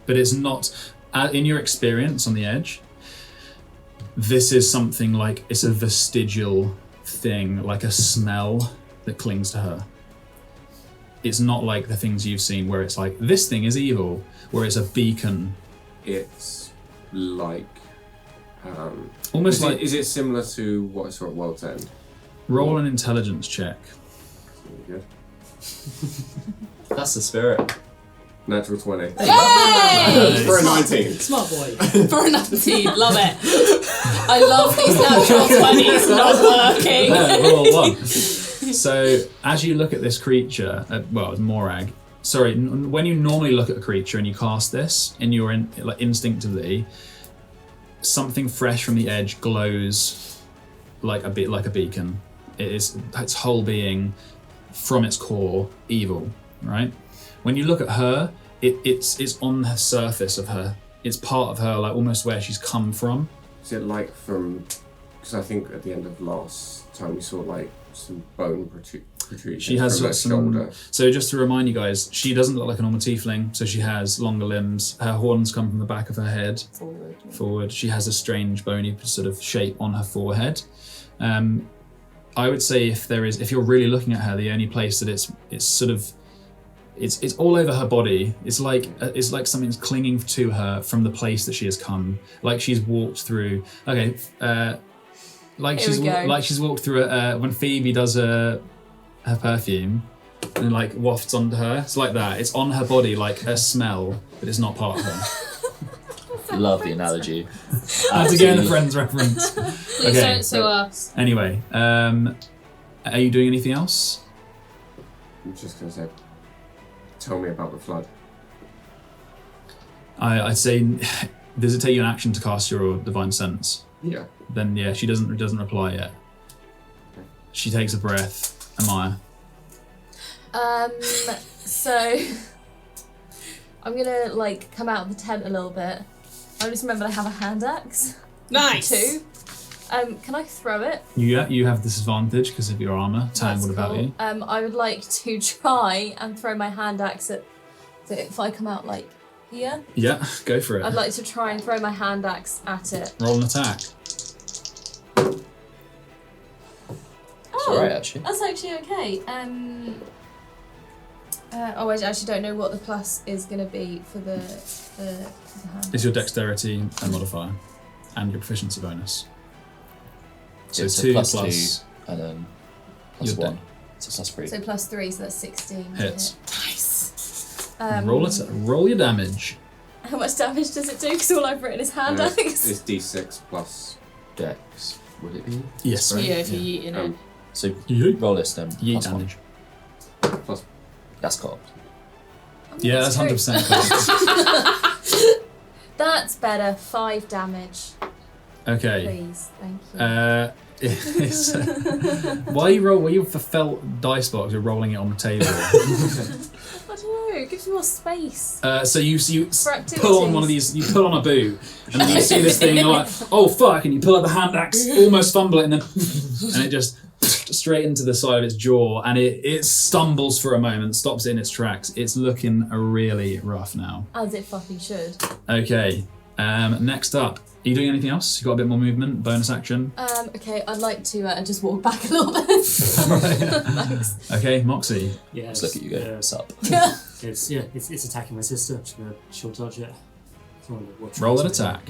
But it's not... in your experience on the edge, this is something like, it's a vestigial thing, like a smell that clings to her. It's not like the things you've seen where it's like, this thing is evil, where it's a beacon. It's like... almost like... Is it similar to what I saw at World's End? Roll an intelligence check. Really good. That's the spirit. Natural 20. Yay! For a 19. Smart boy. For a 19, love it. I love these natural 20s not working. Roll 1. So, as you look at this creature, it's Morag. Sorry, when you normally look at a creature and you cast this, instinctively, something fresh from the edge glows like a beacon. It is its whole being, from its core, evil, right? When you look at her, it's on the surface of her. It's part of her, like almost where she's come from. Is it like from... Because I think at the end of last time we saw like some bone protrusion She has from her shoulder. So just to remind you guys, she doesn't look like a normal tiefling, so she has longer limbs. Her horns come from the back of her head. Forward. She has a strange bony sort of shape on her forehead. I would say if you're really looking at her, the only place that it's all over her body. It's like something's clinging to her from the place that she has come. Like she's walked through. Okay, like she's walked through when Phoebe does her perfume and like wafts onto her. It's like that. It's on her body like a smell, but it's not part of her. Love the analogy. That's again a Friends reference. Please don't sue us. Anyway, are you doing anything else? I'm just going to say, tell me about the flood. I'd say, does it take you an action to cast your Divine Sense? Yeah. Then yeah, she doesn't reply yet. She takes a breath. Amaya. So I'm gonna like come out of the tent a little bit. I just remembered I have a hand axe. Nice. Too. Can I throw it? You have disadvantage because of your armor. Tan, what about you? I would like to try and throw my hand axe at. So if I come out like here, Yeah, go for it. I'd like to try and throw my hand axe at it. Roll an attack. It's alright, actually. That's actually okay. I actually don't know what the plus is going to be for the hand. It's your dexterity modifier and your proficiency bonus. So It's a 2 plus plus 2 and then plus your 1. So plus 3. So +3, so that's 16. Hits. Nice. Roll your damage. How much damage does it do? Because all I've written is hand axe. It's D6 plus. Dex, would it be? Yes. Yeah, if you eat in it. So Yeet. roll this then. Yeet Plus damage. 1. Plus. That's cocked. Yeah, that's 100%. That's better. 5 damage. Okay. Please, thank you. Why are you for felt dice box? You're rolling it on the table. I don't know. It gives you more space. So you For pull on one of these. You pull on a boot, and then you see this thing. And you're like, oh fuck! And you pull out the hand axe, almost fumble it, and then and it just straight into the side of its jaw, and it stumbles for a moment, stops in its tracks. It's looking really rough now. As it fucking should. Okay. Next up, are you doing anything else? You got a bit more movement, bonus action. Okay, I'd like to just walk back a little bit. Thanks. Okay, Moxie. Yeah, Let's look at you go. What's up? It's attacking my sister. I'm just gonna short dodge it. Roll an attack.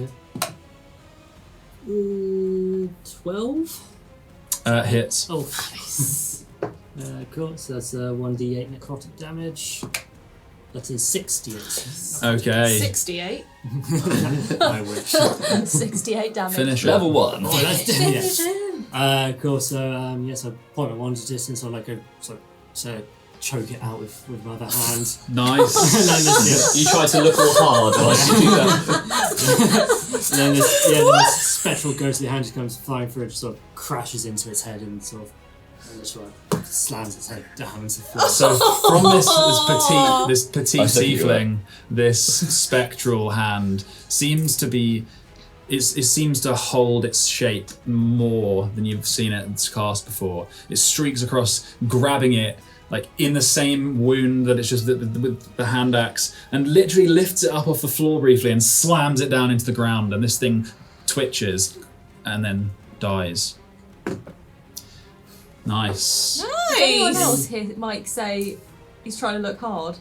12. Hits. Oh, nice. Cool. So that's 1d8 necrotic damage. That is 68. Okay. 68. I wish. 68 damage. Finish Level it. 1. Oh, that's cool. So yes, I point at one distance. I like go so choke it out with my other hand. Nice. You try to look all hard while you do that. And then this spectral ghostly hand just comes flying through and just sort of crashes into its head and sort of just slams its head down into the floor. So from this petite I think you're tiefling, this spectral hand seems to be. It seems to hold its shape more than you've seen it cast before. It streaks across, grabbing it like in the same wound that it's just with the hand axe, and literally lifts it up off the floor briefly and slams it down into the ground. And this thing twitches and then dies. Nice. Anyone else here might say he's trying to look hard?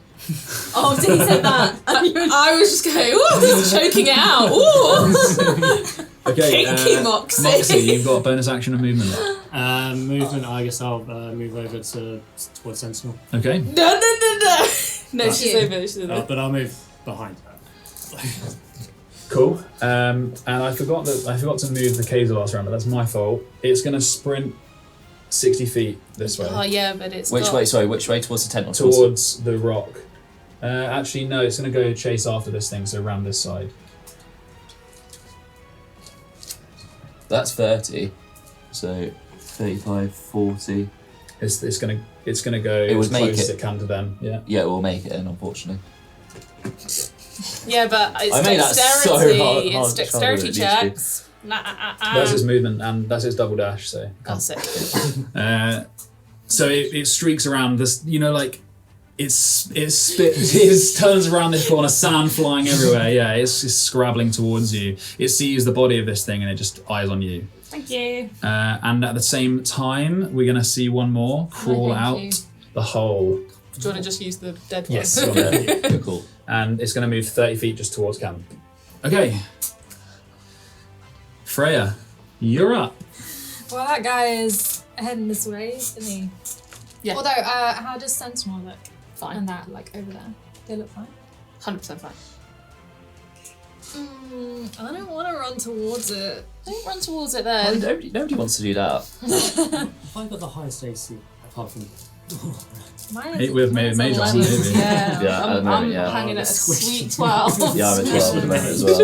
Oh, so he said that. I was just going, ooh, choking it out. Ooh. Okay, Kinky Moxie. Moxie, you've got bonus action and movement. Movement. I guess I'll move over towards Sentinel. Okay. No. No, she's over. But I'll move behind her. Cool. And I forgot to move the Kaiser last round, but that's my fault. It's going to sprint 60 feet this way. Oh yeah, but it's Which way? Sorry, which way towards the tent? Or Towards the rock. Actually, no, it's going to go chase after this thing, so around this side. That's 30. So 35, 40. It's going to go It would as make close as it. it can to them. Yeah. Yeah, we'll make it in, unfortunately. Yeah, but it's I made that so dexterity. hard It's to dexterity try, but it needs checks. That's its movement, and that's its double dash. So. That's it. So it streaks around this, like it turns around this corner, sand flying everywhere. Yeah, it's scrabbling towards you. It sees the body of this thing and it just eyes on you. Thank you. And at the same time, we're gonna see one more crawl out the hole. Do you want to just use the dead one? Yes, got it. Cool. And it's gonna move 30 feet just towards camp. Okay. Freya, you're up. Well, that guy is heading this way, isn't he? Yeah. Although, how does Sentinel look? Fine. And that, over there. They look fine. 100% fine. I don't want to run towards it. Don't run towards it Oh, then. nobody wants to do that. I got the highest AC apart from. Mine Hit with mine's Mage Armor, 11. maybe. Yeah, Yeah, at the I'm moment, yeah. hanging at a Squishy. sweet 12. Yeah, I'm at 12 at the moment as well.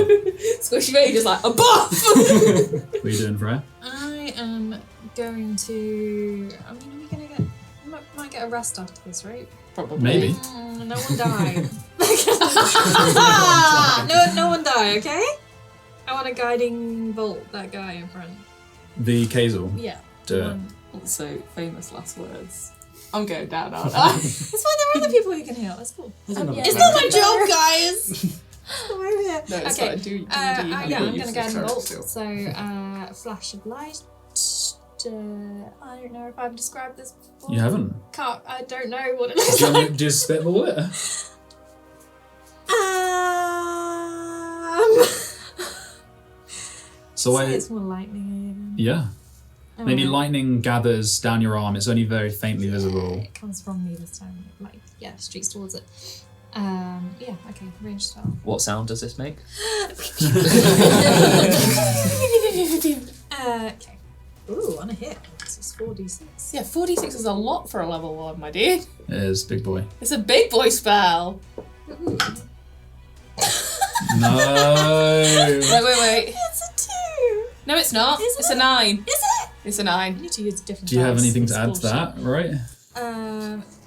Squishy Mage is like, a buff! What are you doing, Freya? I am going to. I mean, are we gonna get? We might get a rest after this, right? Probably. Maybe. No one die. no one die. Okay. I want a guiding bolt. That guy in front. The Kazel. Yeah. Do it. One. Also, famous last words. I'm going down, aren't I? It's fine. There are other people who can heal. It's cool. There's another It's player. not my job, guys! Come over here. No, it's okay. fine. Do Yeah, I'm use gonna the guide the turret bolt. still. So, flash of light. I don't know if I've described this before. You haven't? I don't know what it Do is. you want me to just spitball it? So Say I. it's more lightning. Yeah. Maybe Um, lightning gathers down your arm. It's only very faintly visible. It comes from me this time. Like, yeah, streaks towards it. Yeah, okay, range spell. What sound does this make? Okay. Ooh, on a hit. This is 4d6. Yeah, 46 is a lot for a level 1, my dude. It is, big boy. It's a big boy spell. No. Wait. It's a 2! No, it's not. Is It's it? a 9. Is it? It's a I 9. need to use different Do you have dice. anything It's to add to that, bullshit. right?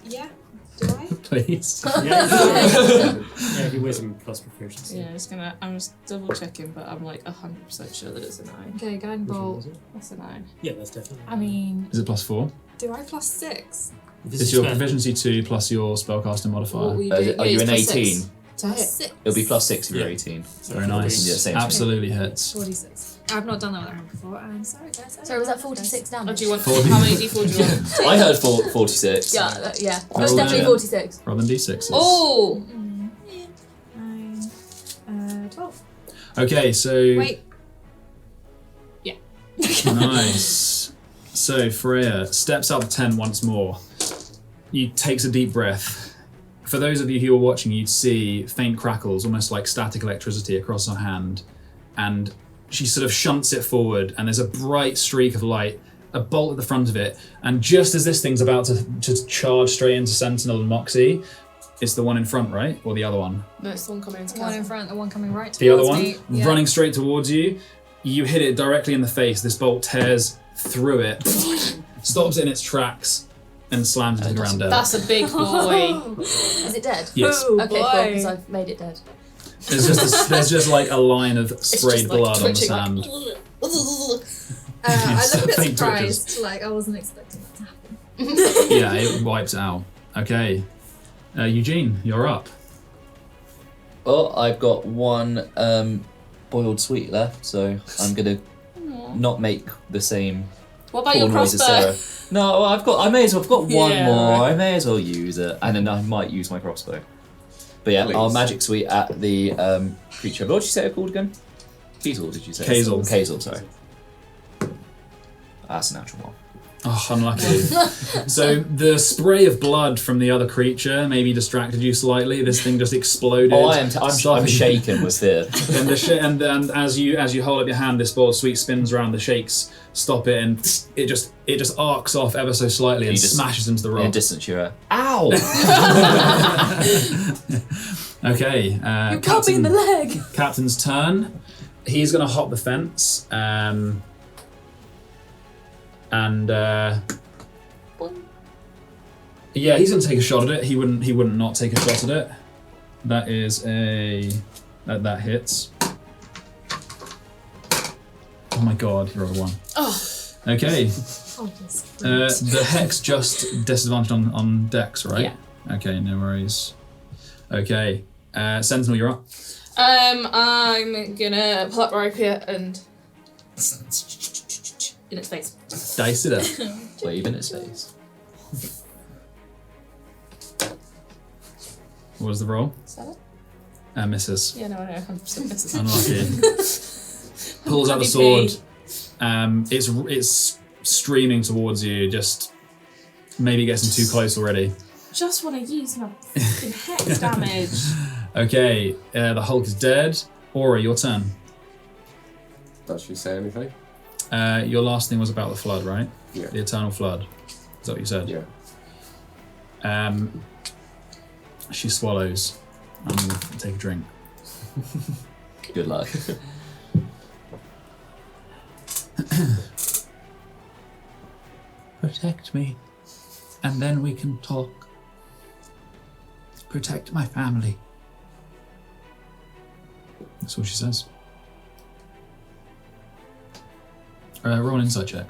Yeah. Do I? Please. Yeah, your wisdom plus proficiency. Yeah, I'm just double checking, but I'm like 100% sure that it's a 9. Okay, guiding Which one bolt. is it? That's a 9. Yeah, that's definitely. I mean, Is it +4? do I plus 6? This It's is your spell. proficiency 2 plus your spellcasting modifier. Are you an 18? Plus 6. It'll be +6 if you're Yeah. 18. Very nice. Yeah, same. Absolutely hits. 46. I've not done that with a hand before. I'm sorry, guys. Sorry, was that 46 Or damage? do you want, 40. how many d4 do you want? I heard 46. Yeah, yeah. Roll That's definitely it. 46. Rather than d6s. Oh! 9, 12. Okay, so. Wait. Nice. So Freya steps out the tent once more. He takes a deep breath. For those of you who are watching, you'd see faint crackles, almost like static electricity across her hand. And she sort of shunts it forward, and there's a bright streak of light, a bolt at the front of it. And just as this thing's about to charge straight into Sentinel and Moxie, it's the one in front, right? Or the other one? No, it's the one coming into The one in chasm. front, the one coming right towards The other one, me. Yeah. running straight towards you. You hit it directly in the face. This bolt tears through it, stops it in its tracks, and slams it to the ground dead. That's a big boy. Is it dead? Yes. Oh, Okay, cool, boy. because I've made it dead. There's just like a line of It's sprayed just, like, blood on the twitching, sand. like, I look a bit Faint surprised. Like, I wasn't expecting that to happen. Yeah, it wipes out. Okay. Eugene, you're up. Well, I've got one boiled sweet left, so I'm gonna not make the same What about poor your noise as crossbow? Sarah. No, I may as well. I've got one Yeah, more. right. I may as well use it, and then I might use my crossbow. But yeah, our Please. magic sweet at the creature. What did you say it called again? Kazel, did you say? Kazel. Kazel, sorry. That's a natural one. Oh, unlucky. So the spray of blood from the other creature maybe distracted you slightly. This thing just exploded. Oh, I'm stopping- shaken with fear. And and as you hold up your hand, this boiled sweet spins around. The shakes stop it, and it just arcs off ever so slightly and You just- smashes into the In rock. distance, you're ow! Okay, You got me in the leg! Captain's turn. He's gonna hop the fence. Yeah, he's gonna take a shot at it. He wouldn't not take a shot at it. That is that hits. Oh my god, you're over one. Oh. Okay. Oh, just The hex just disadvantaged on dex, right? Yeah. Okay, no worries. Okay. Sentinel, you're up. I'm gonna pull up rapier and in its face. Dice it up. Wave in its face. What was the roll? 7? Misses. Yeah, no, I know, 100% misses. Unlucky. Pulls out the sword. It's streaming towards you. Just maybe getting too close already. Just want to use my fucking hex damage. Okay, the Hulk is dead. Ora, your turn. Does she say anything? Your last thing was about the flood, right? Yeah. The eternal flood. Is that what you said? Yeah. She swallows and take a drink. Good luck. Protect me, and then we can talk. Protect my family. That's what she says. Roll an insight check.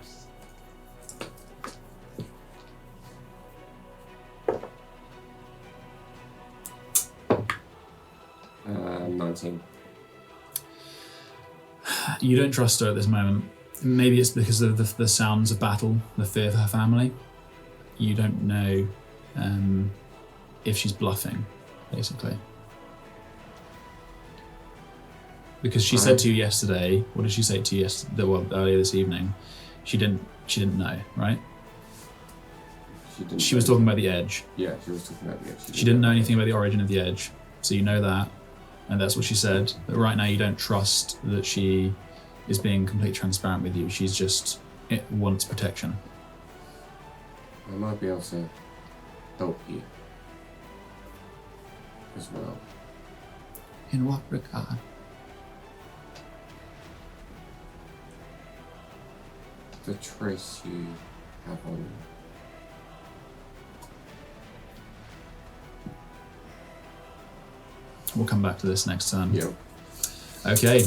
Uh, 19. You don't trust her at this moment. Maybe it's because of the sounds of battle, the fear of her family. You don't know if she's bluffing, basically. Because she said to you yesterday, what did she say to you earlier this evening? She didn't know, right? She was talking about the edge. Yeah, she was talking about the edge. She didn't know anything about the origin of the edge, so you know that, and that's what she said. But right now you don't trust that she is being completely transparent with you. She's just wants protection. I might be able to help you as well. In what regard? The trace you have on you. We'll come back to this next turn. Yeah. Okay,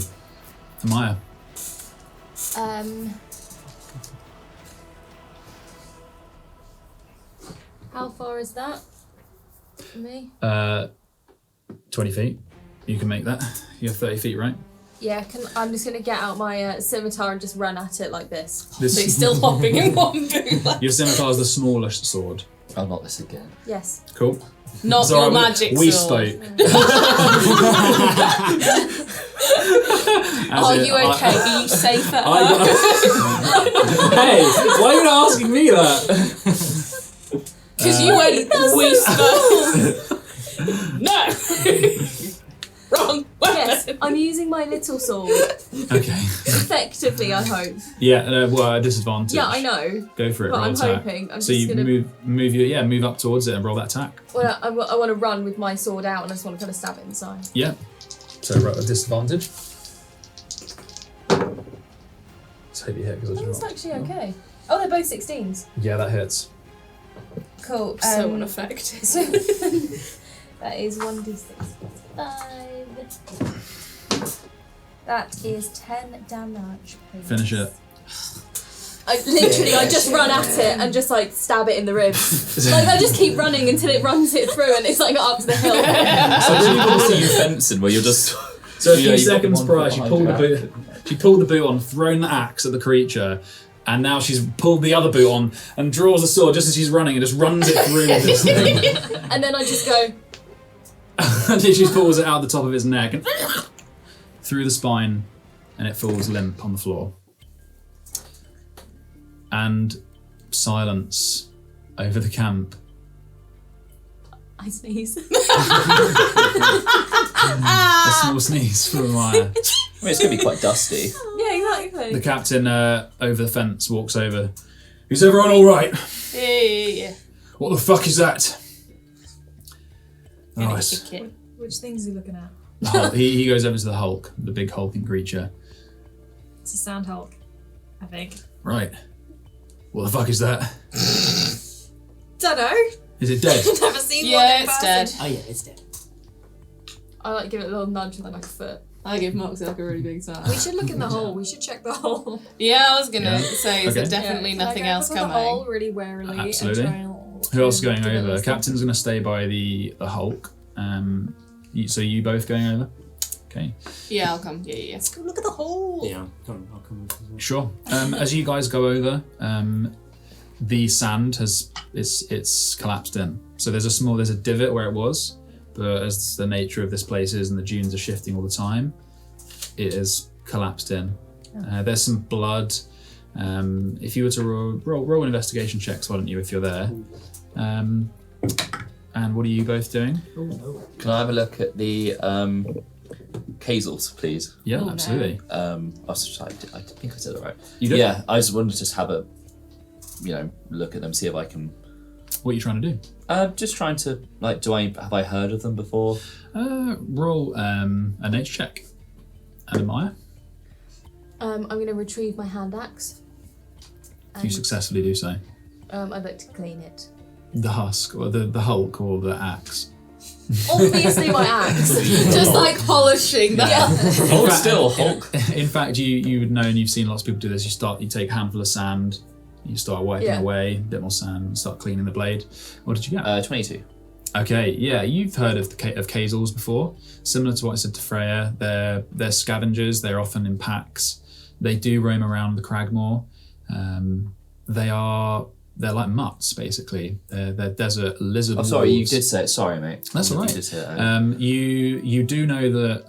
Ahmaya. How far is that for me? 20 feet. You can make that. You're 30 feet, right? Yeah, I'm just going to get out my scimitar and just run at it like this. So he's still hopping in one boot. Your scimitar is the smallest sword. Oh, not this again. Yes. Cool. Not Sorry, your magic we sword. spoke. Are you okay? Are you safe at home? Hey, why are you not asking me that? Because you went whisper. No! Wrong weapon. Yes, I'm using my little sword. Okay. Effectively, I hope. Yeah, well, a disadvantage. Yeah, I know. Go for it, But roll I'm attack. hoping. I'm so just you gonna move up towards it and roll that attack. Well, I want to run with my sword out and I just want to kind of stab it inside. Yeah. So roll a disadvantage. Let's hope you hit because Oh, that's actually okay. Oh, they're both 16s. Yeah, that hits. Cool. So unaffected. So that is 1d6 plus 5. That is 10 damage. Please. Finish it. I just run at it and just like stab it in the ribs. Like I just keep running until it runs it through and it's like up to the hill. So I really want to see you fencing where you're just. So a few you've got seconds one prior, foot she behind pulled your the back. boot. She pulled the boot on, thrown the axe at the creature, and now she's pulled the other boot on and draws the sword just as she's running and just runs it through with this thing. And then I just go. And then she pulls it out the top of his neck and through the spine, and it falls limp on the floor. And silence over the camp. I sneeze. A small sneeze from Maya. I mean, it's going to be quite dusty. Yeah, exactly. The captain over the fence walks over. Is everyone all right? Yeah. What the fuck is that? Gonna Nice. kick it. Which things is he looking at? The Hulk. He goes over to the Hulk, the big hulking creature. It's a sand hulk, I think. Right. What the fuck is that? Dunno. Is it dead? Never seen one Yeah, in it's person. dead. Oh yeah, it's dead. I like give it a little nudge with like a foot. I give Moxie like a really big sign. We should look in the hole. We should check the hole. Yeah, I was gonna say, is Okay. there definitely Yeah, nothing can I else go for the coming? hole really warily. Absolutely. And try Who else is going do the over? list. Captain's going to stay by the Hulk. So you both going over? Okay. Yeah, I'll come. Yeah. Let's go look at the hole. Yeah, I'll come with as well. Sure. As you guys go over, the sand it's collapsed in. So there's a divot where it was, but as the nature of this place is and the dunes are shifting all the time, it is collapsed in. There's some blood. If you were to roll investigation checks, why don't you if you're there? And what are you both doing? Can I have a look at the Kazels, please. Yeah, Oh, no. absolutely. I think I said it right. You did? Yeah, I just wanted to just have a, look at them, see if I can. What are you trying to do? Just trying to have I heard of them before? Roll a nature check. Ahmaya, I'm going to retrieve my hand axe. you successfully do so. I'd like to clean it. The husk, or the hulk, or the axe. Obviously my axe. Just like polishing that. Hold still, Hulk. In fact, you would know, and you've seen lots of people do this. You take a handful of sand, you start wiping away, a bit more sand, and start cleaning the blade. What did you get? 22. Okay, yeah, you've heard of Kazels before. Similar to what I said to Freya, they're scavengers. They're often in packs. They do roam around the Cragmore. They're like mutts, basically. They're desert lizard wolves. Sorry, you did say it. Sorry, mate. That's all right. You did say it. You do know that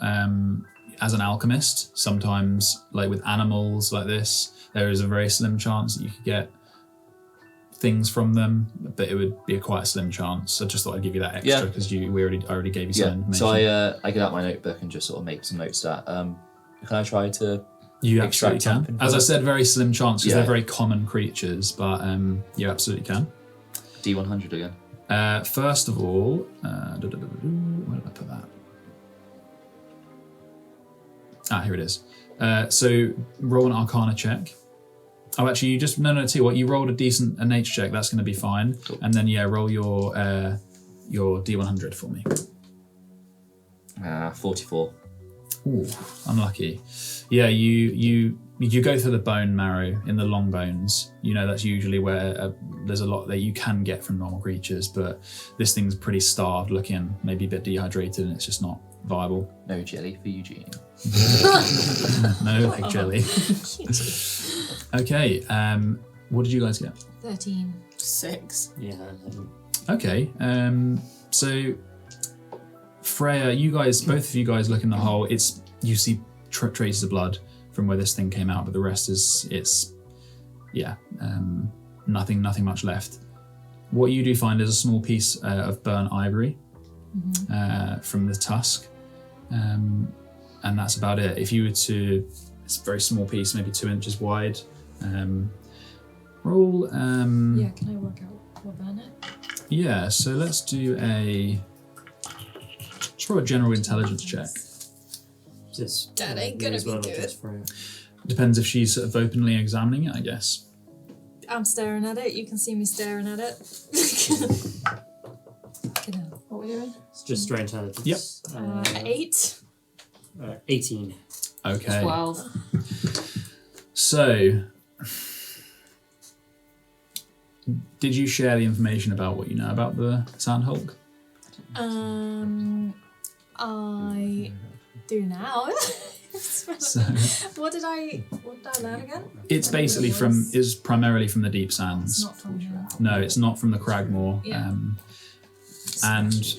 as an alchemist, sometimes, like with animals like this, there is a very slim chance that you could get things from them, but it would be quite a slim chance. I just thought I'd give you that extra because I already gave you some information. So I get out my notebook and just sort of make some notes that can I try to you extract absolutely something can. As I said, very slim chance because Yeah. they're very common creatures, but you absolutely can. D100 again. First of all, where did I put that? Here it is. So roll an Arcana check. Oh, actually, you just tell you what, you rolled a nature check. That's going to be fine. Cool. And then roll your D100 for me. 44. Ooh, unlucky. Yeah, you go through the bone marrow in the long bones. You know that's usually where there's a lot that you can get from normal creatures, but this thing's pretty starved looking, maybe a bit dehydrated, and it's just not viable. No jelly for Eugene. No egg jelly. Okay, what did you guys get? 13. 6. Yeah. Okay, so Freya, both of you guys look in the hole. You see traces of blood from where this thing came out, but the rest nothing much left. What you do find is a small piece of burnt ivory from the tusk, and that's about it. If you were to, it's a very small piece, maybe 2 inches wide. Roll. Yeah, can I work out what burn it? Yeah, so let's do a general intelligence check. Just, That ain't gonna be good. Depends if she's sort of openly examining it, I guess. I'm staring at it. You can see me staring at it. What are we doing? It's just straight intelligence. Yep. 8. 18. Okay. 12. So, did you share the information about what you know about the Sand Hulk? I do now. So, What did I learn again? it's basically is primarily from the deep sands. It's not from here. No, it's not from the Cragmore. Yeah. And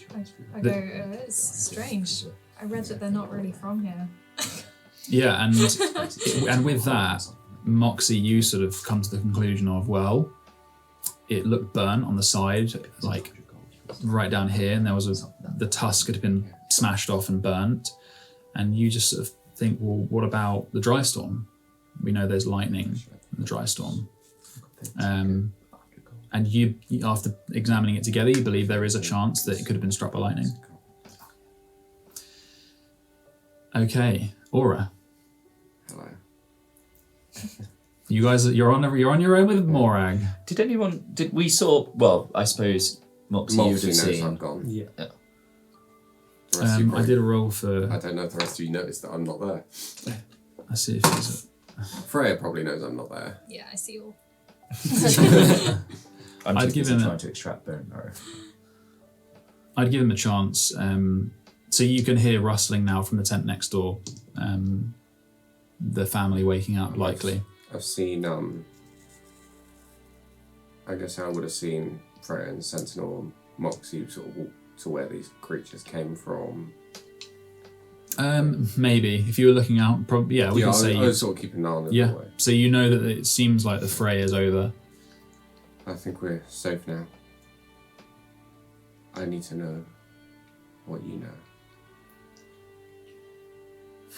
I go, it's strange. I read that they're not really from here. yeah, and with that, Moxie, you sort of come to the conclusion of, well, it looked burnt on the side, like right down here, and there was the tusk had been smashed off and burnt, and you just sort of think, well, what about the dry storm? We know there's lightning in the dry storm. And you, after examining it together, you believe there is a chance that it could have been struck by lightning. Okay, Ora. Hello. You guys, you're on your own with Morag. Did we saw? Well, I suppose Moxie you would Moxie have knows seen. I'm gone. Yeah. The rest of you I probably- did a roll for. I don't know if the rest of you noticed that I'm not there. Let's see if there's Freya probably knows I'm not there. Yeah, I see all. I'm I'd just give busy him a- trying to extract bone marrow. I'd give him a chance. So you can hear rustling now from the tent next door. The family waking up, likely. I've seen, I guess I would have seen Freya and Sentinel and Moxie sort of walk to where these creatures came from. Maybe if you were looking out, probably we Yeah, can say. I was sort of keeping an eye on them. Yeah. That way. So you know that it seems like the fray is over. I think we're safe now. I need to know what you know.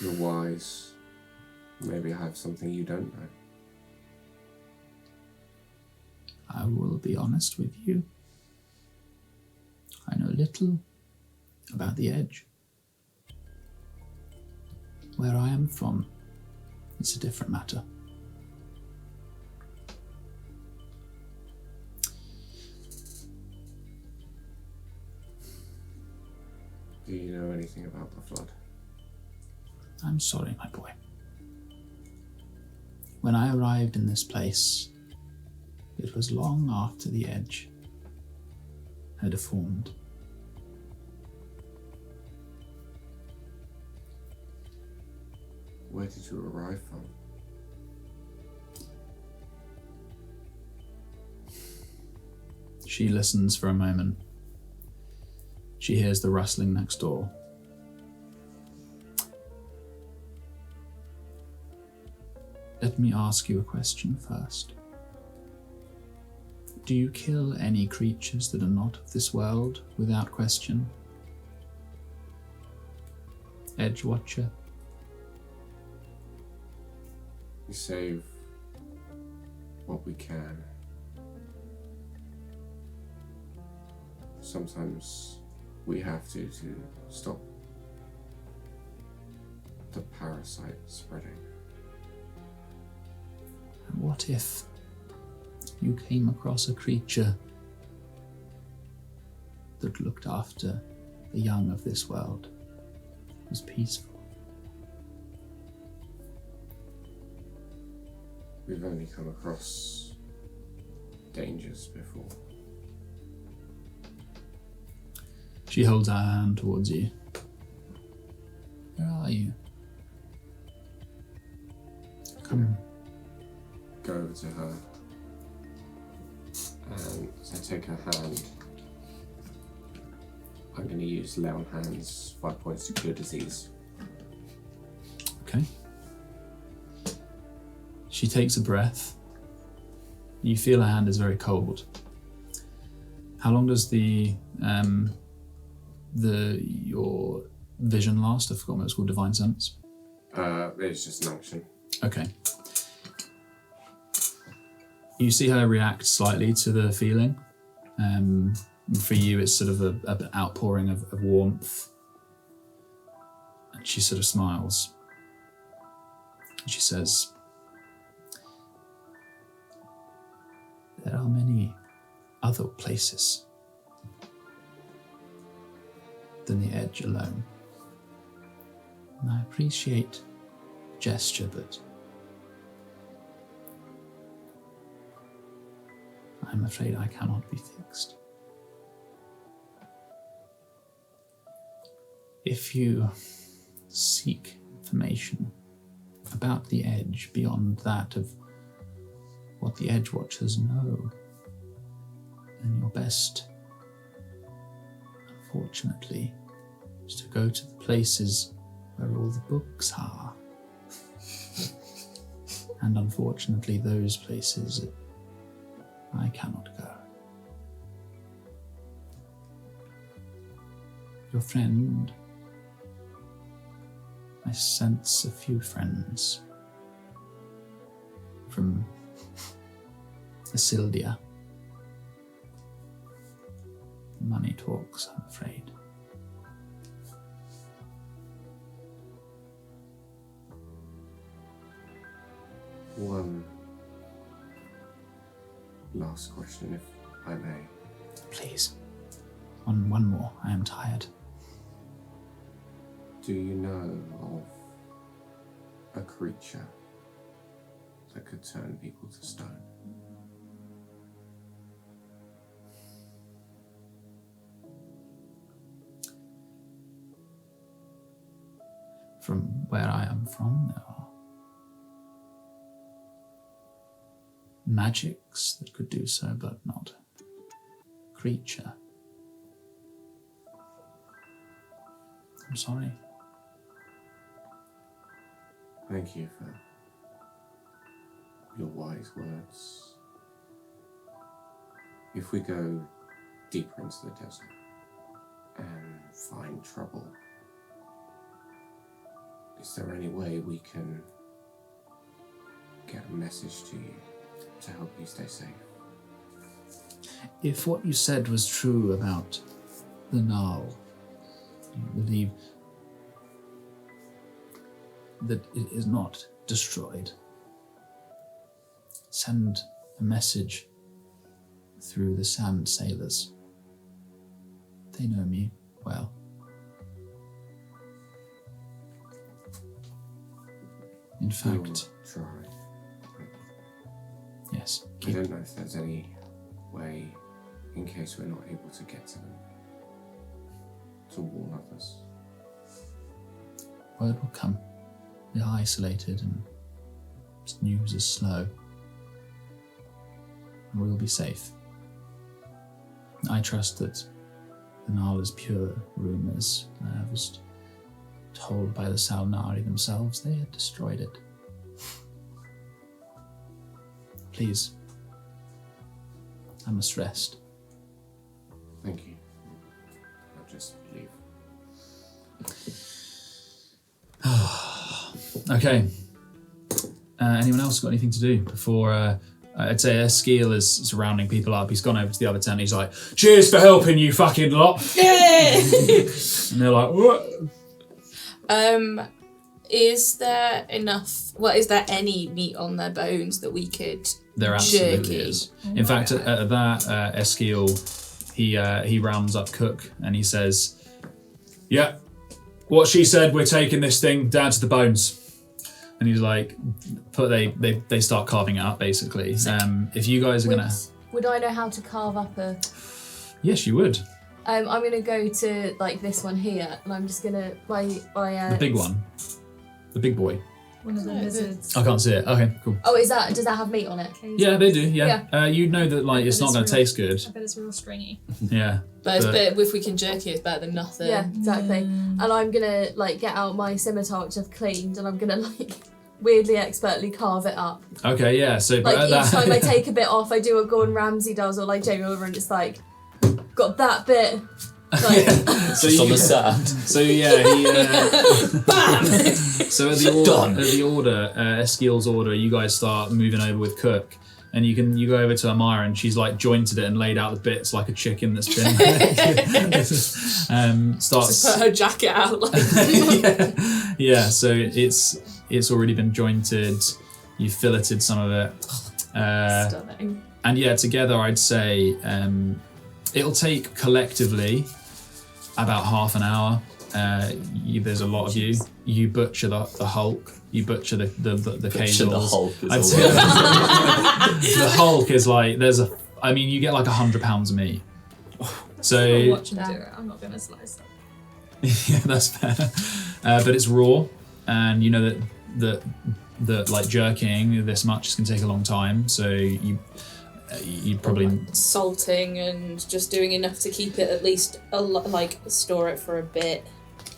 You're wise. Maybe I have something you don't know. I will be honest with you. I know little about the Edge. Where I am from, it's a different matter. Do you know anything about the flood? I'm sorry, my boy. When I arrived in this place, it was long after the Edge had formed. Where did you arrive from? She listens for a moment. She hears the rustling next door. Let me ask you a question first. Do you kill any creatures that are not of this world without question? Edge Watcher? We save what we can. Sometimes we have to stop the parasite spreading. And what if you came across a creature that looked after the young of this world, was peaceful? We've only come across dangers before. She holds her hand towards you. Where are you? Come. Go over to her and I take her hand. I'm going to use lay on hands, 5 points to cure disease. Okay. She takes a breath. You feel her hand is very cold. How long does your vision last? I forgot what it's called. Divine Sense. It's just an action. Okay. You see her react slightly to the feeling. For you, it's sort of an outpouring of warmth. And she sort of smiles. She says, "There are many other places than the Edge alone. And I appreciate the gesture, but I'm afraid I cannot be fixed. If you seek information about the Edge beyond that of what the Edge Watchers know, then your best, unfortunately, is to go to the places where all the books are. And unfortunately, those places I cannot go. Your friend, I sense a few friends from Isildia. Money talks, I'm afraid. One last question, if I may. Please. One more. I am tired. Do you know of a creature that could turn people to stone? From where I am from, there are magics that could do so, but not creature. I'm sorry. Thank you for your wise words. If we go deeper into the desert and find trouble, Is there any way we can get a message to you to help you stay safe? If what you said was true about the Null, you believe that it is not destroyed, send a message through the Sand Sailors. They know me well. In fact, Try. yes. I don't know if there's any way, in case we're not able to get to them, to warn others. Word will come. We are isolated and news is slow. And we will be safe. I trust that the Null is pure rumours. I was told by the Salnari themselves they had destroyed it. Please. I must rest. Thank you. I'll just leave. Okay. Anyone else got anything to do before... I'd say Eskeel is surrounding people up. He's gone over to the other tent. He's like, cheers for helping, you fucking lot. Yeah. And they're like, what? Is there enough? Well, is there any meat on their bones that we could There absolutely jerky? is. In fact, at that, Eskeel, he rounds up Cook and he says, yeah, what she said, we're taking this thing down to the bones. And he's like, they start carving it up, basically. If you guys are gonna... Would I know how to carve up a... Yes, you would. I'm gonna go to like this one here, and I'm just gonna The big one. The big boy. One of the lizards. I can't see it. Okay, cool. Oh, does that have meat on it? Yeah, they do, yeah. You know that like it's not going to taste good. I bet it's real stringy. Yeah. But if we can jerky, it's better than nothing. Yeah, exactly. And I'm gonna like get out my scimitar which I've cleaned, and I'm gonna like weirdly expertly carve it up. Okay, yeah. So Like but each time I take a bit off, I do what Gordon Ramsay does, or like Jamie Oliver, and it's like got that bit. Like, Just on the sand. So yeah, he. So at the order, Eskeel's order, you guys start moving over with Cook, and you go over to Ahmaya, and she's like jointed it and laid out the bits like a chicken that's been. Starts. Just put her jacket out like. Yeah. So it's already been jointed. You filleted some of it. Stunning. And yeah, together I'd say it'll take collectively about half an hour. There's a lot of you. You butcher the Hulk. You butcher the Kazals. The Hulk I'd is say the Hulk is like you get like 100 pounds of meat. So I'll watch him do it. I'm not gonna slice it. yeah, that's fair. But it's raw, and you know that like jerking this much is gonna take a long time. So you probably Salting and just doing enough to keep it at least store it for a bit.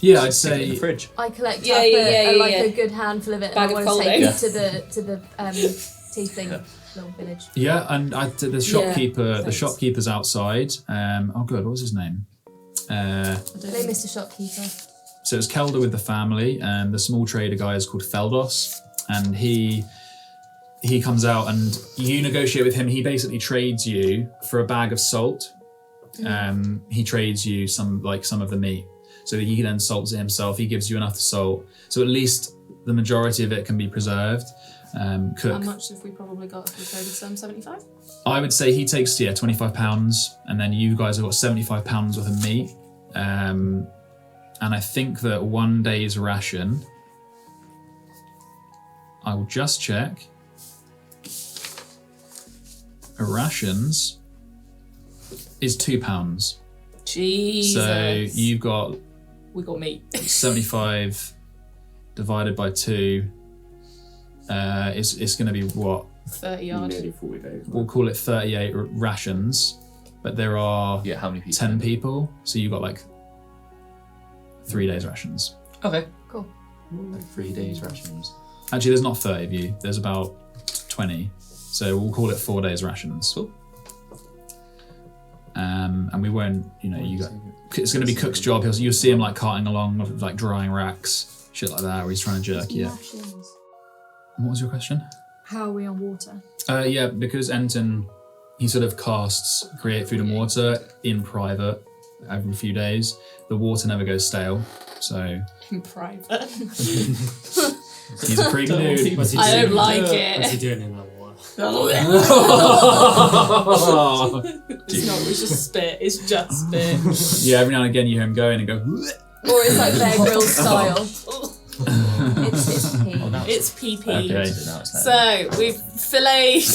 yeah, I'd Stick it in the say fridge. I collect Yeah, up yeah. a good handful of it, Bag and I of want to take folding. it to the tiefling little village. yeah, and the shopkeeper, the thanks. shopkeeper's outside. Oh good, what was his name? Hello, Mr. Shopkeeper. So it's Kelder with the family, and the small trader guy is called Feldos, and he comes out and you negotiate with him. He basically trades you for a bag of salt. He trades you some of the meat, so that he then salts it himself. He gives you enough salt, so at least the majority of it can be preserved. Cook. How much have we probably got if we traded some? 75? I would say he takes £25, and then you guys have got £75 worth of meat. And I think that 1 day's ration. I will just check. Rations is £2. Jesus. So you've got We got meat. 75 divided by 2. It's going to be what? 30 odd. Nearly 40 days. We'll call it 38 rations, but there are Yeah, how many people? 10 people, so you've got like 3 days rations. Okay. Cool. Like 3 days rations. Actually, there's not 30 of you. There's about 20, so we'll call it 4 days rations. Cool. And we won't, it's going to be Cook's job. You'll see him like carting along with like drying racks. shit like that, or he's trying to jerk you. What was your question? How are we on water? Yeah, because Enton, he sort of casts Create Food and Water in private every few days. The water never goes stale, so... In private. He's a creepy dude. I don't like it. What's he doing in that water? It's just spit. It's just spit. Yeah, every now and again you hear him go in and go... Or it's like Bear Grylls style. It's pee. It's PP. Okay. So we've filleted.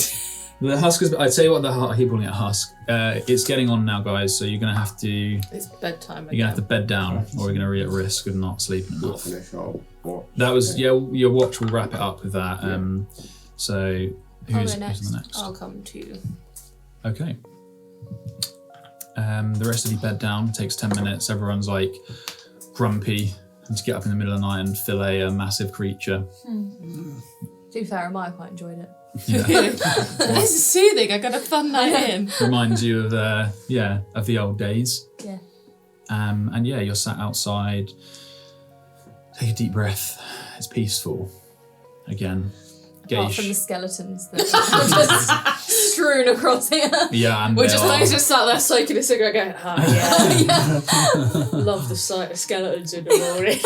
The husk is... I'd tell you what, I keep calling it husk. It's getting on now, guys, so you're going to have to... It's bedtime. You're going to have to bed down, or we're going to be at risk of not sleeping enough. Finish our watch. That was... Yeah, your watch will wrap it up with that. So, who's on the next? I'll come to. Okay. The rest of you bed down. Takes 10 minutes. Everyone's like grumpy and to get up in the middle of the night and fillet a massive creature. To be fair, I quite enjoyed it. Yeah. This is soothing. I got a fun night in. Reminds you of the old days. Yeah. And yeah, you're sat outside. Take a deep breath. It's peaceful. Again. Apart from the Geish. skeletons that are just strewn across here. Yeah, and We're they just are- like just sat there soaking a cigarette going, yeah. Love the sight of skeletons in the morning.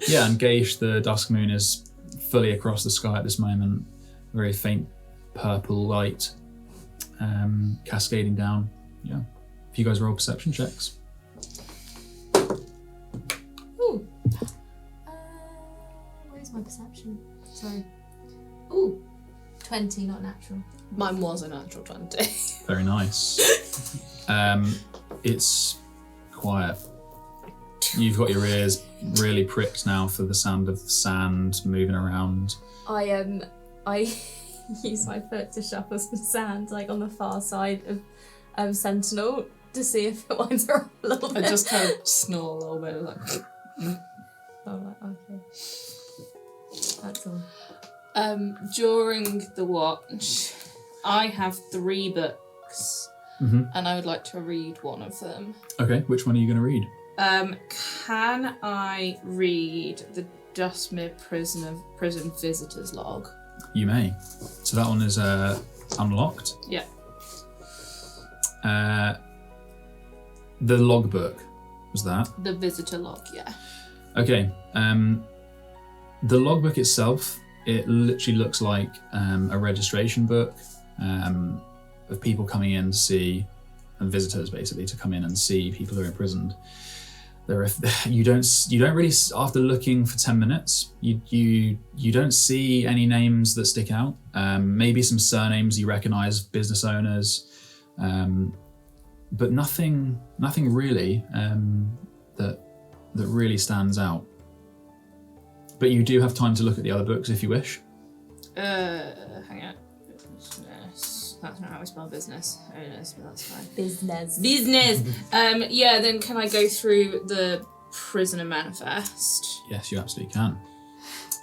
yeah, and Geish, the dusk moon, is fully across the sky at this moment. Very faint purple light cascading down. Yeah. If you guys roll perception checks. Ooh. Where's my perception? Sorry. Ooh. 20, not natural. Mine was a natural 20. Very nice. It's quiet. You've got your ears really pricked now for the sound of sand moving around. I use my foot to shuffle some sand, like on the far side of Sentinel, to see if it winds her up a little I bit. just kind of snore a little bit, like. I'm like, okay. That's all. During the watch, I have 3 books, Mhm. and I would like to read one of them. Okay, which one are you going to read? Can I read the Dustmere prison visitor's log? You may. So that one is unlocked. Yeah. The logbook was that. The visitor log, yeah. Okay. The logbook itself, it literally looks like a registration book of people coming in to see, and visitors basically to come in and see people who are imprisoned. You don't really, after looking for 10 minutes, you don't see any names that stick out. Maybe some surnames you recognise, business owners, but nothing really that really stands out. But you do have time to look at the other books if you wish. Hang on. Business. That's not how we spell business. Owners, but that's fine. Business. Yeah, then can I go through the prisoner manifest? Yes, you absolutely can.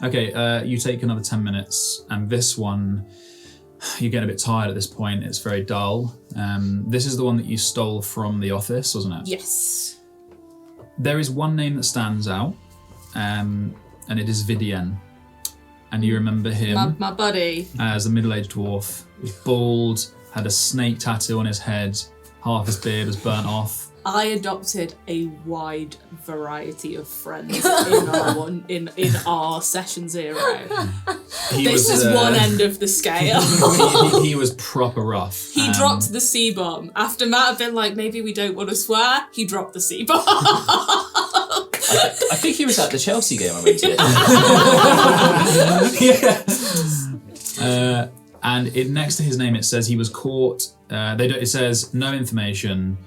Okay, you take another 10 minutes, and this one, you get a bit tired at this point. It's very dull. This is the one that you stole from the office, wasn't it? Yes. There is one name that stands out, and it is Vidienne. And you remember him My buddy. as a middle-aged dwarf, was bald, had a snake tattoo on his head, half his beard was burnt off. I adopted a wide variety of friends in our session 0. This is one end of the scale. he was proper rough. He dropped the C-bomb. After Matt had been like, maybe we don't want to swear, he dropped the C-bomb. I think he was at the Chelsea game I went to. Yeah. And next to his name it says he was caught. It says no information,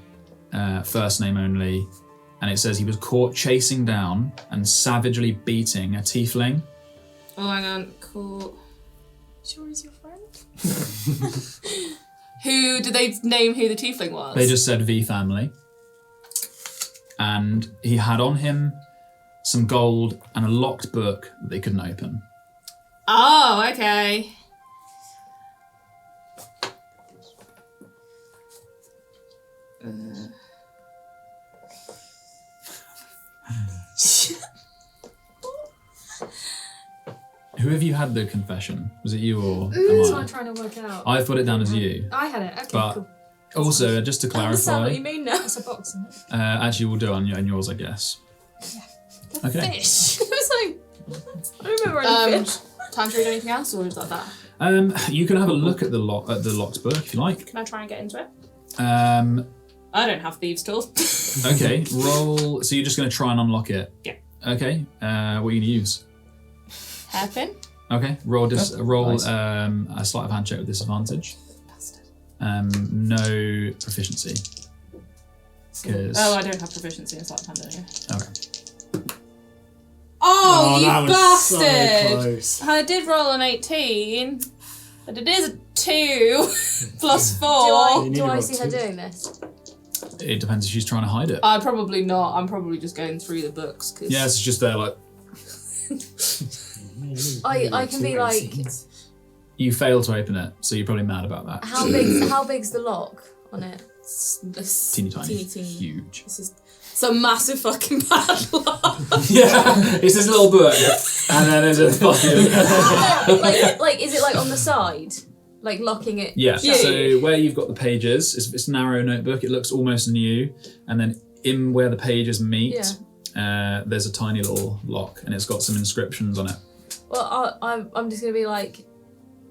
first name only, and it says he was caught chasing down and savagely beating a tiefling. Oh, hang on. Cool. Sure is your friend? Who did they name who the tiefling was? They just said V family. And he had on him some gold and a locked book that they couldn't open. Oh, okay. Who have you had the confession? Was it you or That's what I'm Amaya? trying to work out. I've put it down as you. I had it. Okay, But cool. also, just to I understand what clarify, you mean now. That's a box, isn't it? actually we'll do it on yours, I guess. Okay. Fish. I was like, I don't remember anything. Time to read anything else, or is that that? You can have a look at the locked book if you like. Can I try and get into it? Um, I don't have thieves' tools. okay, roll. So you're just going to try and unlock it. Yeah. Okay. What are you going to use? Hairpin. Okay. Roll nice. A sleight of hand check with disadvantage. Bastard. No proficiency. 'Cause- Oh, I don't have proficiency in sleight of hand anyway. Okay. Oh, that you was so bastard! close. I did roll an 18, but it is a 2 plus 4. You need Do to I roll see her 2. doing this? It depends if she's trying to hide it. Probably not. I'm probably just going through the books. Cause Yeah, it's just there like I can be like, you fail to open it, so you're probably mad about that. how big's the lock on it? This Teeny tiny. teeny. Huge. This is it's a massive fucking padlock. Yeah, it's this little book, and then there's a fucking. like, is it like on the side? Like locking it? Yeah. Yeah. So where you've got the pages, it's a narrow notebook. It looks almost new, and then in where the pages meet, there's a tiny little lock, and it's got some inscriptions on it. Well, I'm just gonna be like,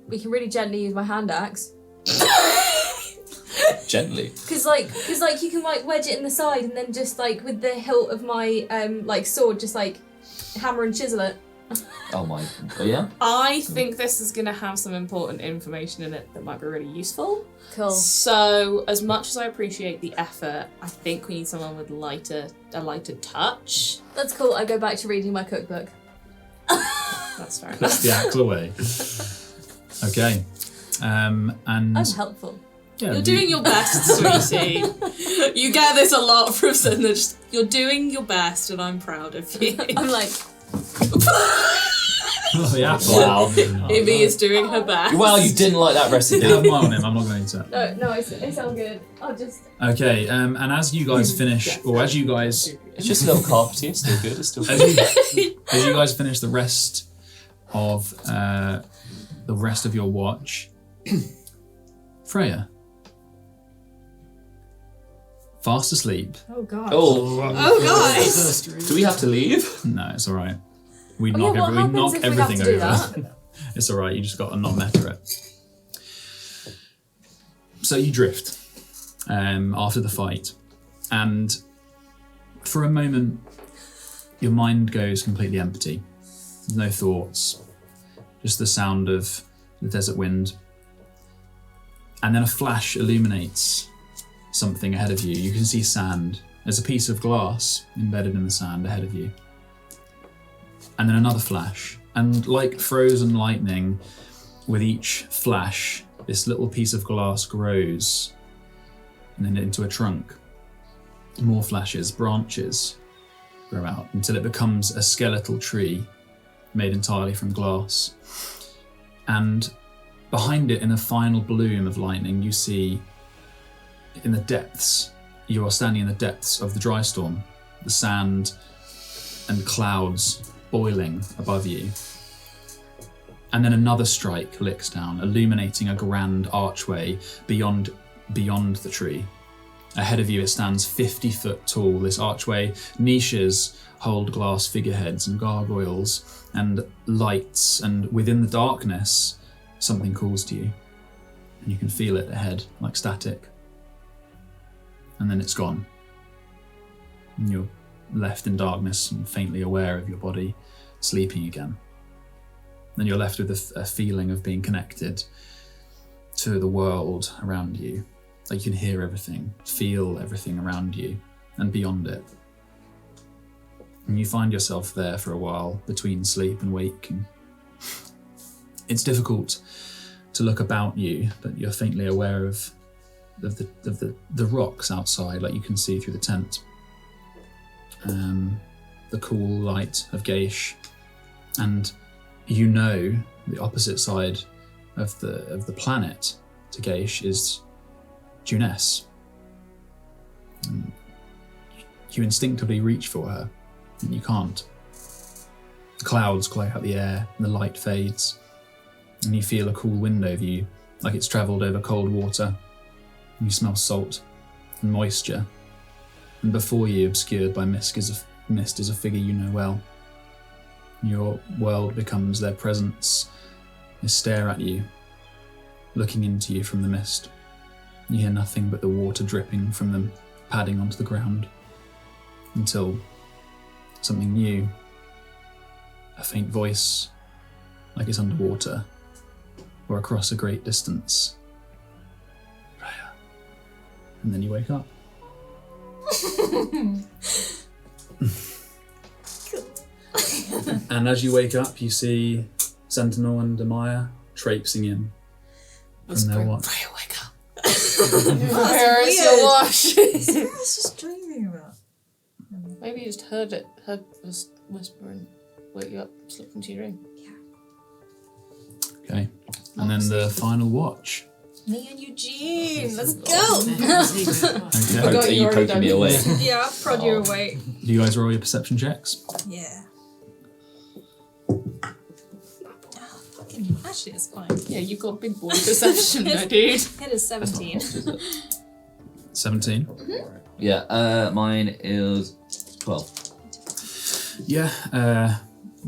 we can really gently use my hand axe. Gently. Cause you can like wedge it in the side and then just like with the hilt of my like sword just like hammer and chisel it. Oh my. Oh yeah. I think this is going to have some important information in it that might be really useful. Cool. So, as much as I appreciate the effort, I think we need someone with a lighter touch. That's cool. I go back to reading my cookbook. That's fair enough. That's the actual way. Okay. And I'm helpful. yeah, You're doing your best, sweetie. You get this a lot from Sentinel. You're doing your best, and I'm proud of you. I'm like, Oh, the apple. Wow. Ivy is doing her best. Wow, you didn't like that recipe. Have mine on him. I'm not going to. no, it's all good. I'll just. Okay. And as you guys finish, or as you guys, It's just a little carpety. It's still good. It's still good. as you guys finish the rest of your watch, Freya, fast asleep. Oh god. Oh, guys. do we have to leave? No, it's all right. We Oh, knock, yeah, what we happens knock if we have everything to do over. that? It's all right. You just got to not meta it. So you drift after the fight, and for a moment, your mind goes completely empty. No thoughts, just the sound of the desert wind. And then a flash illuminates something ahead of you. You can see sand. There's a piece of glass embedded in the sand ahead of you. And then another flash. And like frozen lightning, with each flash, this little piece of glass grows and then into a trunk. More flashes, branches grow out until it becomes a skeletal tree made entirely from glass. And behind it, in a final bloom of lightning, you see in the depths, you are standing in the depths of the dry storm, the sand and clouds boiling above you. And then another strike licks down, illuminating a grand archway beyond the tree. Ahead of you it stands 50 foot tall. This archway niches hold glass figureheads and gargoyles and lights, and within the darkness something calls to you. And you can feel it ahead, like static. And then it's gone. And you're left in darkness and faintly aware of your body sleeping again. Then you're left with a feeling of being connected to the world around you. Like you can hear everything, feel everything around you and beyond it. And you find yourself there for a while between sleep and waking. It's difficult to look about you, but you're faintly aware of the rocks outside, like you can see through the tent. The cool light of Geish, and you know the opposite side of the planet to Geish is Juness. And you instinctively reach for her, and you can't. The clouds cloud out the air and the light fades, and you feel a cool wind over you, like it's travelled over cold water. And you smell salt and moisture, and before you, obscured by mist, is a figure you know well. Your world becomes their presence. They stare at you, looking into you from the mist. You hear nothing but the water dripping from them, padding onto the ground, until something new, a faint voice, like it's underwater, or across a great distance. Freya. And then you wake up. And as you wake up, you see Sentinel and Ahmaya traipsing in from their watch. Freya, wake up. Where is your wash? I was just dreaming about. Maybe you just heard us whispering, wake you up, slip into your dream. Okay. And then the final watch. Me and Eugene, let's go! Okay. Are you poking me away? Yeah, I'll prod you away. Do you guys roll your perception checks? Yeah. Actually, it's fine. Yeah, you've got big boy perception, though, dude. It is 17. 17? Mm-hmm. Yeah, mine is 12. Yeah,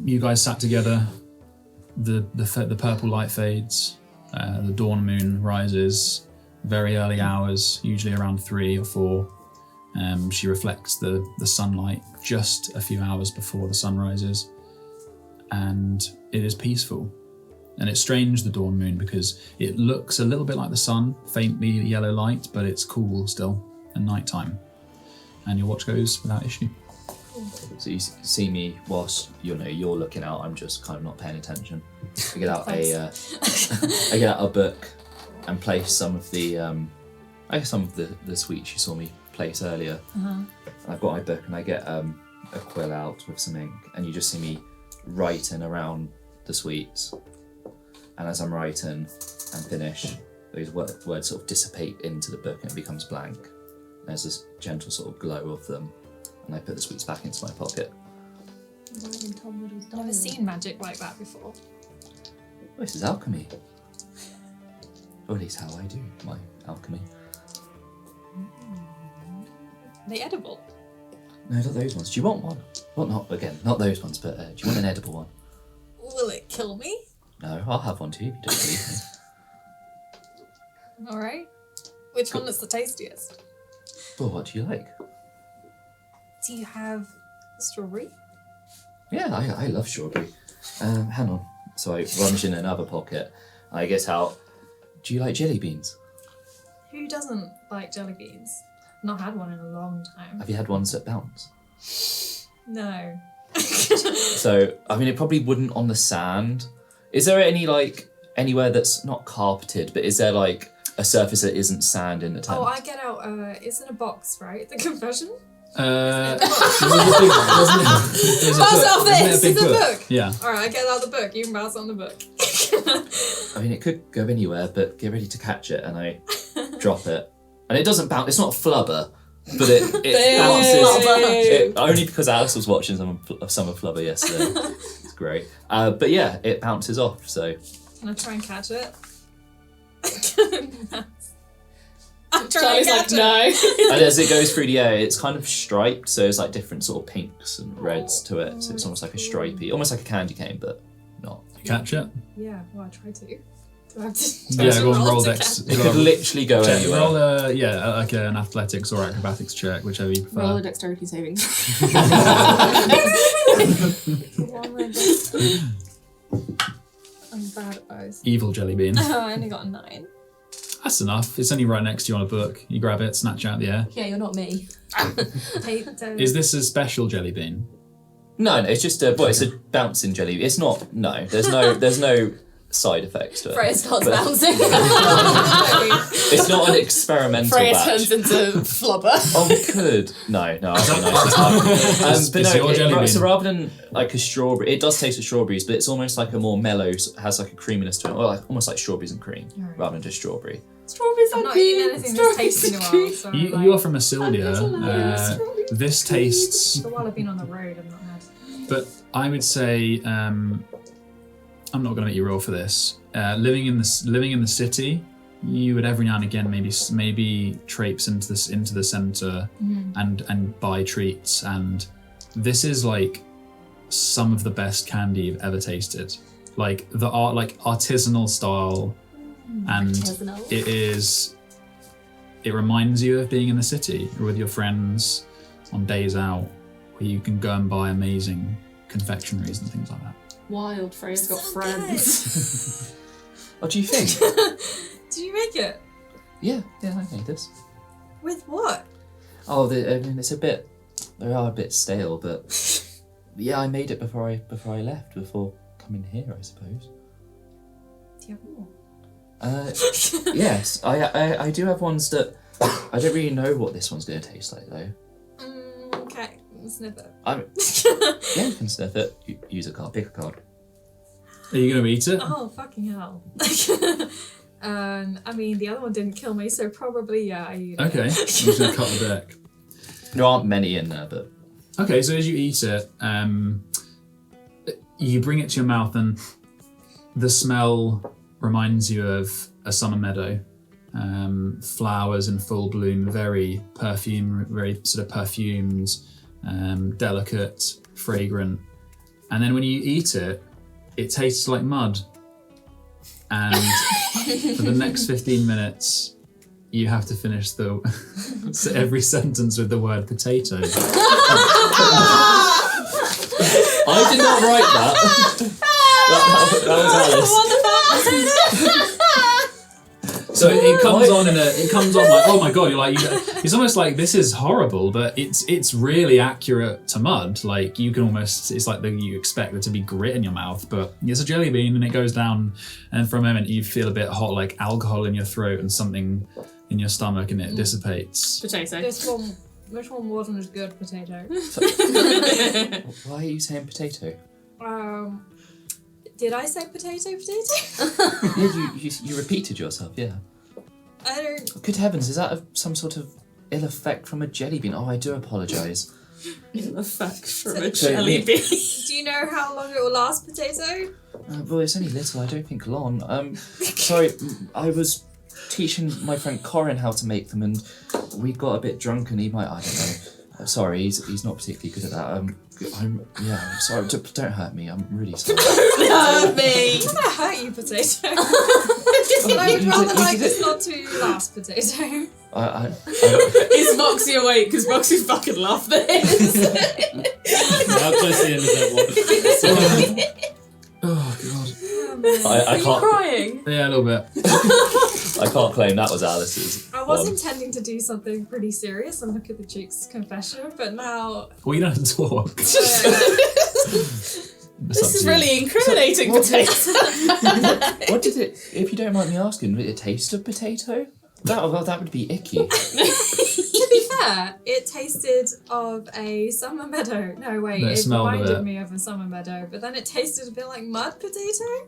you guys sat together. The purple light fades. The dawn moon rises. Very early hours, usually around 3 or 4. She reflects the sunlight just a few hours before the sun rises. And it is peaceful. And it's strange, the dawn moon, because it looks a little bit like the sun, faintly yellow light, but it's cool still, and nighttime. And your watch goes without issue. So you see me whilst you're looking out. I'm just kind of not paying attention. I get out I get out a book and place some of the the sweets you saw me place earlier. And I've got my book and I get a quill out with some ink, and you just see me writing around the sweets. And as I'm writing and finish, those words sort of dissipate into the book and it becomes blank. And there's this gentle sort of glow of them, and I put the sweets back into my pocket. I've never seen magic like that before. Oh, this is alchemy. Or at least how I do my alchemy. Are they edible? No, not those ones. Do you want one? Well, not those ones, but do you want an edible one? Will it kill me? No, I'll have one too if you don't believe me. Alright. Which one is the tastiest? Well, what do you like? Do you have strawberry? Yeah, I love strawberry. Hang on. So I rummage in another pocket. I get out. Do you like jelly beans? Who doesn't like jelly beans? Not had one in a long time. Have you had ones that bounce? No. So, I mean, it probably wouldn't on the sand. Is there anywhere that's not carpeted, but is there a surface that isn't sand in the tent? Oh, I get out, it's in a box, right? The confession? There's Bounce off this! It's a book! Yeah. Alright, I get out the book, you can bounce on the book. I mean, it could go anywhere, but get ready to catch it, and I drop it. And it doesn't bounce, it's not flubber, but it bounces. Only because Alice was watching some of Flubber yesterday. It's great. But yeah, it bounces off, so. Can I try and catch it? I'm trying Charlie's to like, catch it. no. And as it goes through the air, it's kind of striped, so there's different sort of pinks and reds to it. So it's almost like a stripy, almost like a candy cane, but not. You catch it? Yeah, well, I try to. Do I have to Yeah, go on, roll to dex. catch It could literally go anywhere. Roll an athletics or acrobatics check, whichever you prefer. Roll a dexterity saving. I'm bad at both. Evil jelly bean. Oh, I only got a 9. That's enough. It's only right next to you on a book. You grab it, snatch it out of the air. Yeah, you're not me. Is this a special jelly bean? No, it's just it's a bouncing jelly. It's not. No, there's no side effects to it. Freya starts bouncing. It's not an experimental Freya batch. turns into flubber. Oh, we could. No, I'd be nice. But It's no, your jelly bean. so rather than like a strawberry, it does taste of strawberries, but it's almost like a more mellow, has like a creaminess to it, or almost like strawberries and cream, rather than just strawberry. Strawberries I'm are not good. eating anything that's tasty in a while, so You are from Asildia. This tastes. So while I've been on the road, I've not had. But I would say I'm not going to let you roll for this. Living in the city, you would every now and again maybe traipse into the center and buy treats, and this is like some of the best candy you've ever tasted. Like the artisanal style, and it reminds you of being in the city or with your friends on days out, where you can go and buy amazing confectionaries and things like that. Wild, Freya's got friends. What do you think? Did you make it? Yeah, I made this. With what? Oh, I mean, they are a bit stale, but yeah, I made it before I left, before coming here, I suppose. Do you have more? Yes, I do have ones that I don't really know what this one's going to taste like though. Okay, sniff it. Yeah, you can sniff it. Use a card, pick a card. Are you going to eat it? Oh, fucking hell. I mean, the other one didn't kill me, so probably, yeah, I eat it. Okay, I'm just going to cut the deck. There aren't many in there, but... Okay, so as you eat it, you bring it to your mouth and the smell reminds you of a summer meadow. Flowers in full bloom, very sort of perfumed, delicate, fragrant. And then when you eat it, it tastes like mud. And for the next 15 minutes, you have to finish every sentence with the word potato. I did not write that. that was Alice. So it comes on like, oh my god, you're like, it's almost like this is horrible, but it's really accurate to mud. Like you can almost, it's like you expect there to be grit in your mouth, but it's a jelly bean and it goes down, and for a moment you feel a bit hot, like alcohol in your throat and something in your stomach, and it dissipates. Potato. Which one wasn't as good, potato? Why are you saying potato? Did I say potato? Yeah, you repeated yourself, yeah. I don't... Good heavens, is that some sort of ill effect from a jelly bean? Oh, I do apologise. Ill effect from a jelly bean. Do you know how long it will last, potato? Well, it's only little, I don't think long. Sorry, I was teaching my friend Corin how to make them, and we got a bit drunk, and he might, I don't know. Sorry, he's not particularly good at that. I'm sorry. Don't hurt me. I'm really sorry. Don't hurt me. I'm gonna hurt you, potato. I would rather like this not to last, potato. Is Moxie awake? Because Moxie fucking loved this. How close to the end of that one? Oh god. I Are you can't. crying? Yeah, a little bit. I can't claim that was Alice's. I was intending to do something pretty serious and look at the Duke's confession, but now... Well, you don't have to talk. This is really incriminating, potato. What did it, if you don't mind me asking, did it taste of potato? That would be icky. To be fair, it tasted of a summer meadow. No, wait, it reminded me of a summer meadow, but then it tasted a bit like mud potato.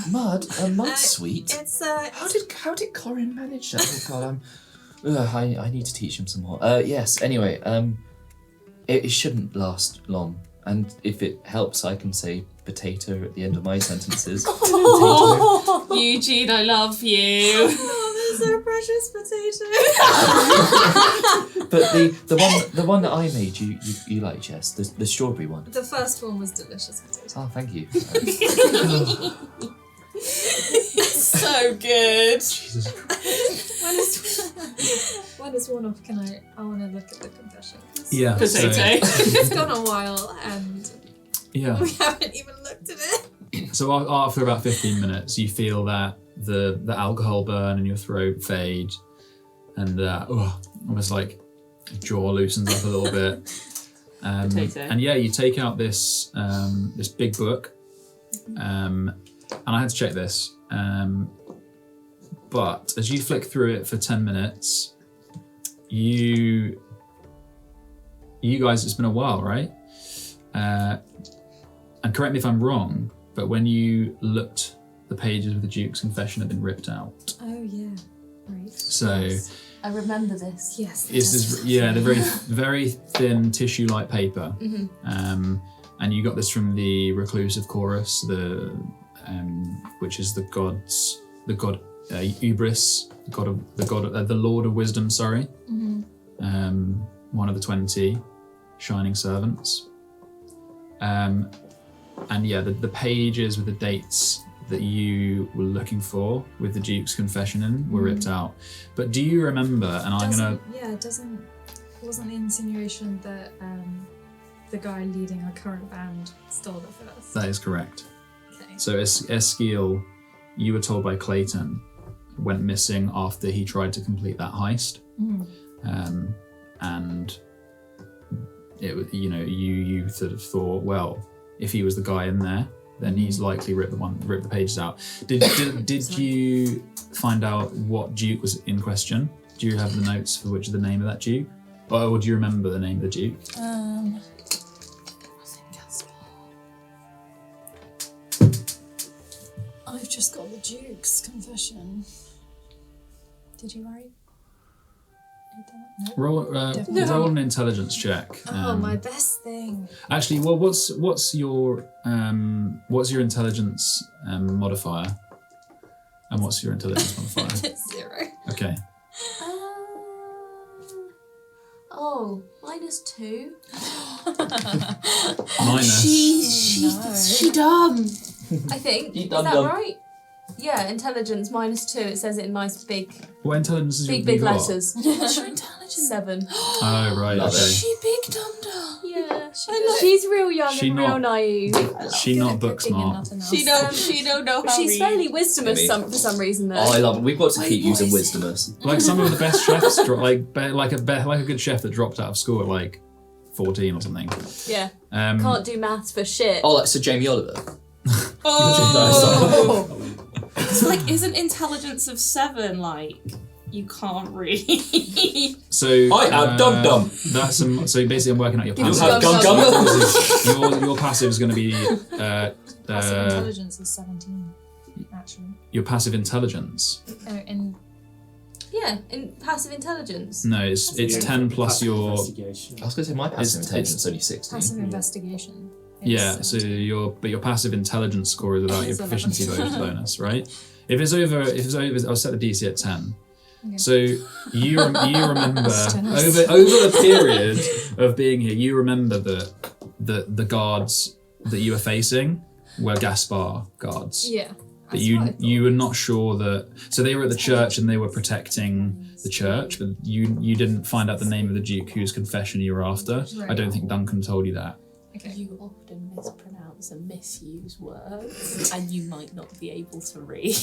Mud? Mud sweet? It's How did Corin manage that? Oh god, I need to teach him some more. Yes, anyway, it shouldn't last long. And if it helps, I can say potato at the end of my sentences. Eugene, I love you. Oh, so precious, potato. But the one that I made, you like, Jess, the strawberry one. The first one was delicious, potato. Oh, thank you. So good. Jesus. When is one off? I want to look at the confession. Yeah. Potato. It's gone a while and Yeah. we haven't even looked at it. So after about 15 minutes, you feel that the alcohol burn in your throat fade, and almost like your jaw loosens up a little bit. Potato. And yeah, you take out this this big book, and I had to check this. But as you flick through it for 10 minutes, you guys, it's been a while, right? And correct me if I'm wrong, but when you looked, the pages of the Duke's confession had been ripped out. Oh yeah, right. So I remember this. Yes. it's this, the very very thin tissue-like paper, and you got this from the reclusive chorus, which is the god Ubris, the Lord of Wisdom. Sorry, one of the 20 shining servants. And yeah, the pages with the dates that you were looking for with the Duke's confession in were ripped out. But do you remember? And Wasn't the insinuation that the guy leading our current band stole the first? That is correct. Okay. So Eskiel, you were told by Clayton, went missing after he tried to complete that heist. And it, you sort of thought, well, if he was the guy in there, then he's likely ripped the pages out. Did you find out what Duke was in question? Do you have the notes for which of the name of that Duke? Or do you remember the name of the Duke? I've just got the Duke's confession. Did you write? No. Roll an intelligence check. My best thing. Actually, well, what's your intelligence modifier, and what's your intelligence modifier? It's 0. Okay. -2. Minus. She dumb. I think. You Is dumb that dumb. right? Yeah, intelligence -2. It says it in nice big What intelligence has you big got? letters. What's your intelligence? 7. Oh right, Love okay. She big dum dum. Yeah, she's real young She and not- real naive. She not book smart. She don't know how She's read. fairly wisdomous Maybe. for some reason though. Oh, I love it. We've got to keep using wisdomous. Like some of the best chefs, like a good chef that dropped out of school at like 14 or something. Yeah. Um, Can't do maths for shit. Oh, like Sir Jamie Oliver. Oh. So like, isn't intelligence of 7 like you can't read? So I am dum dum. That's so basically, I'm working out your You passive. have gum gum. Your passive is going to be Passive intelligence is 17, actually. your passive intelligence. In in passive intelligence. No, it's 10 plus your investigation. I was going to say my passive It's- intelligence is only 16. passive investigation. yeah. So your passive intelligence score is about your It's 11. proficiency bonus, right? If it's over, I'll set the DC at 10. Okay. So you remember Generous. over the period of being here, you remember that the guards that you were facing were Gaspar guards. Yeah. But you were not sure that, so they were at the church and they were protecting the church, but you didn't find out the name of the Duke whose confession you were after. Right. I don't think Duncan told you that. Okay. You often mispronounce and misuse words, and you might not be able to read.